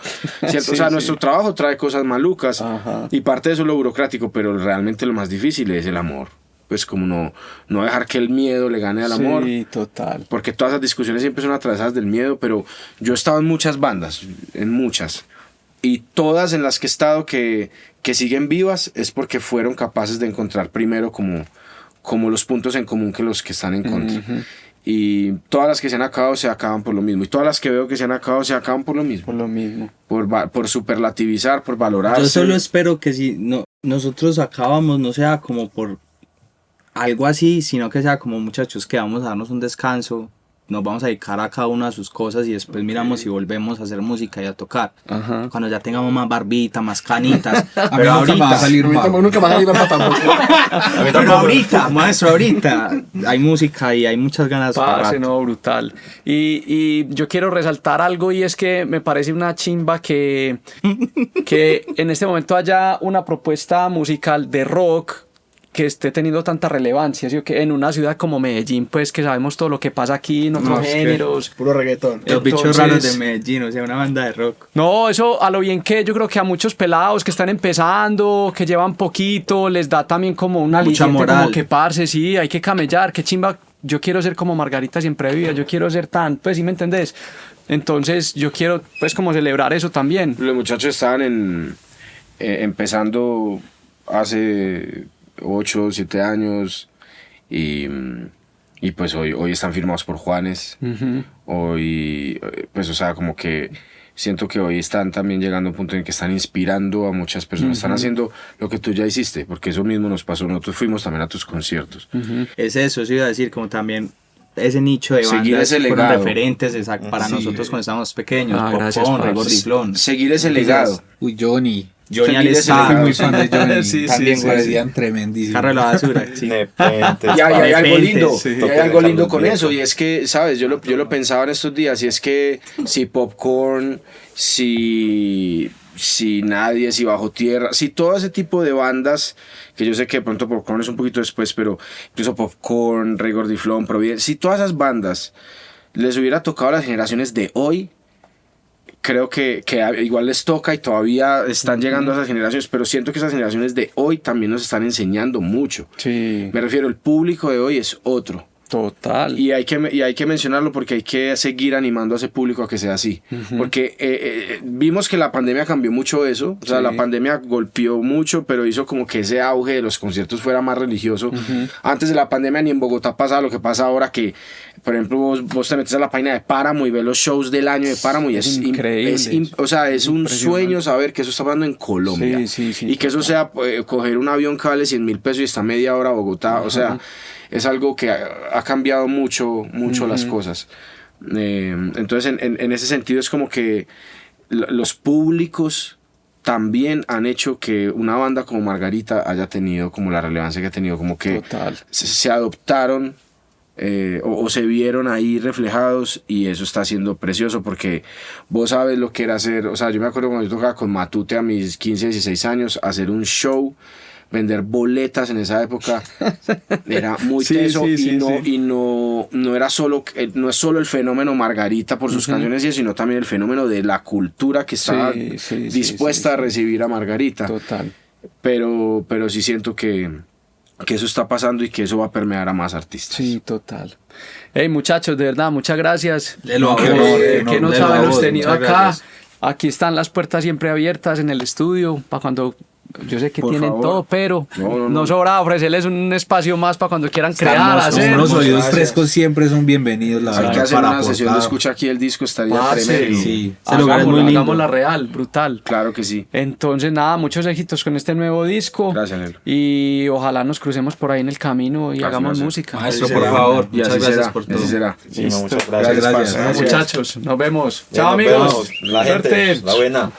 ¿cierto? O sea, nuestro trabajo trae cosas malucas. Ajá. Y parte de eso es lo burocrático, pero realmente lo más difícil es el amor. Pues como no dejar que el miedo le gane al amor. Sí, total. Porque todas esas discusiones siempre son atravesadas del miedo, pero yo he estado en muchas bandas, en muchas. Y todas en las que he estado que siguen vivas es porque fueron capaces de encontrar primero como los puntos en común que los que están en contra. Y todas las que se han acabado se acaban por lo mismo. Y todas las que veo que se han acabado se acaban por lo mismo. Por lo mismo. Por superlativizar, por valorarse. Yo solo espero que si nosotros acabamos, no sea como por algo así, sino que sea como muchachos que vamos a darnos un descanso, nos vamos a dedicar a cada una de sus cosas y después miramos si volvemos a hacer música y a tocar. Ajá. Cuando ya tengamos más barbita, más canitas. A mí nunca me va a salir mal. Nunca más salir para tampoco. Pero ahorita, maestro, ahorita hay música y hay muchas ganas para Parce, rato. no, brutal. Y yo quiero resaltar algo y es que me parece una chimba que en este momento haya una propuesta musical de rock que esté teniendo tanta relevancia, ¿sí? Que en una ciudad como Medellín, pues que sabemos todo lo que pasa aquí en otros géneros. Puro reggaetón. Los bichos Entonces- raros de Medellín, o sea, una banda de rock. No, eso a lo bien que yo creo que a muchos pelados que están empezando, que llevan poquito, les da también como una Mucha aliciente, moral. como que parce, sí, hay que camellar, qué chimba, yo quiero ser como Margarita Siempre Viva, yo quiero ser tan, pues sí me entendés. Entonces yo quiero pues como celebrar eso también. Los muchachos estaban empezando hace 8 o 7 años y pues hoy están firmados por Juanes. Hoy, pues o sea, como que siento que hoy están también llegando a un punto en que están inspirando a muchas personas. Están haciendo lo que tú ya hiciste, porque eso mismo nos pasó. Nosotros fuimos también a tus conciertos. Es eso iba a decir, como también ese nicho de Seguir bandas ese fueron legado. referentes para nosotros cuando estábamos pequeños. Ah, gracias, Popcorn, parce. Regordiflón. Seguir ese legado. Uy, Johnny. Johnny Seguir ese Alessandro. Fui legado. muy fan de Johnny. Sí, También sí, me parecían tremendísimos. Carro de la basura, sí. Nepentes, Y hay algo Nepentes, lindo, sí. y hay algo lindo con eso, y es que, ¿sabes? Yo lo pensaba en estos días, y es que si Popcorn, si Nadie, si Bajo Tierra, si todo ese tipo de bandas, que yo sé que de pronto Popcorn es un poquito después, pero incluso Popcorn, Regordiflón, Providencia, si todas esas bandas les hubiera tocado a las generaciones de hoy, creo que igual les toca y todavía están llegando a esas generaciones, pero siento que esas generaciones de hoy también nos están enseñando mucho. Sí, Me refiero, el público de hoy es otro. total. Y hay que mencionarlo porque hay que seguir animando a ese público a que sea así. Porque vimos que la pandemia cambió mucho eso. O sea, la pandemia golpeó mucho, pero hizo como que ese auge de los conciertos fuera más religioso. Antes de la pandemia ni en Bogotá pasaba lo que pasa ahora, que por ejemplo vos te metes a la página de Páramo y ves los shows del año de Páramo y es increíble. o sea, es un sueño saber que eso está pasando en Colombia. Sí, Y que eso sea coger un avión que vale 100.000 pesos y está media hora a Bogotá. O sea, es algo que ha cambiado mucho las cosas. Entonces, en ese sentido es como que los públicos también han hecho que una banda como Margarita haya tenido como la relevancia que ha tenido, como que Total. se adoptaron o se vieron ahí reflejados, y eso está siendo precioso porque vos sabes lo que era hacer. O sea, yo me acuerdo cuando yo tocaba con Matute a mis 15, 16 años, hacer un show, vender boletas en esa época era muy teso. Y no era solo, no es solo el fenómeno Margarita por sus canciones, sino también el fenómeno de la cultura que estaba dispuesta a recibir a Margarita. Total. Pero sí siento que eso está pasando y que eso va a permear a más artistas. Sí, total. Hey, muchachos, de verdad, muchas gracias. De lo Que- amor, que nos de lo haberlos amor, tenido muchas acá. gracias. Aquí están las puertas siempre abiertas en el estudio para cuando. Yo sé que Por tienen favor. todo, pero No. no sobra ofrecerles un espacio más para cuando quieran crear, Estamos hacer. Unos oídos Gracias. frescos siempre son bienvenidos, la Hay verdad, que hacer para una sesión de aportar. escucha aquí del disco, estaría Parce, tremendo. Sí, ese lugar es muy lindo. Hagamos la real, brutal. Claro que sí. Entonces, nada, muchos éxitos con este nuevo disco. Gracias, Nelo. Y ojalá nos crucemos por ahí en el camino y Así hagamos va a ser. música. Maestro, por favor, Y muchas así gracias será, por todo. así será. Sí, Listo. muchas gracias. Gracias. parce. Muchachos, nos vemos. Bien, Chao, nos amigos. vemos. La gente, Suerte. la buena.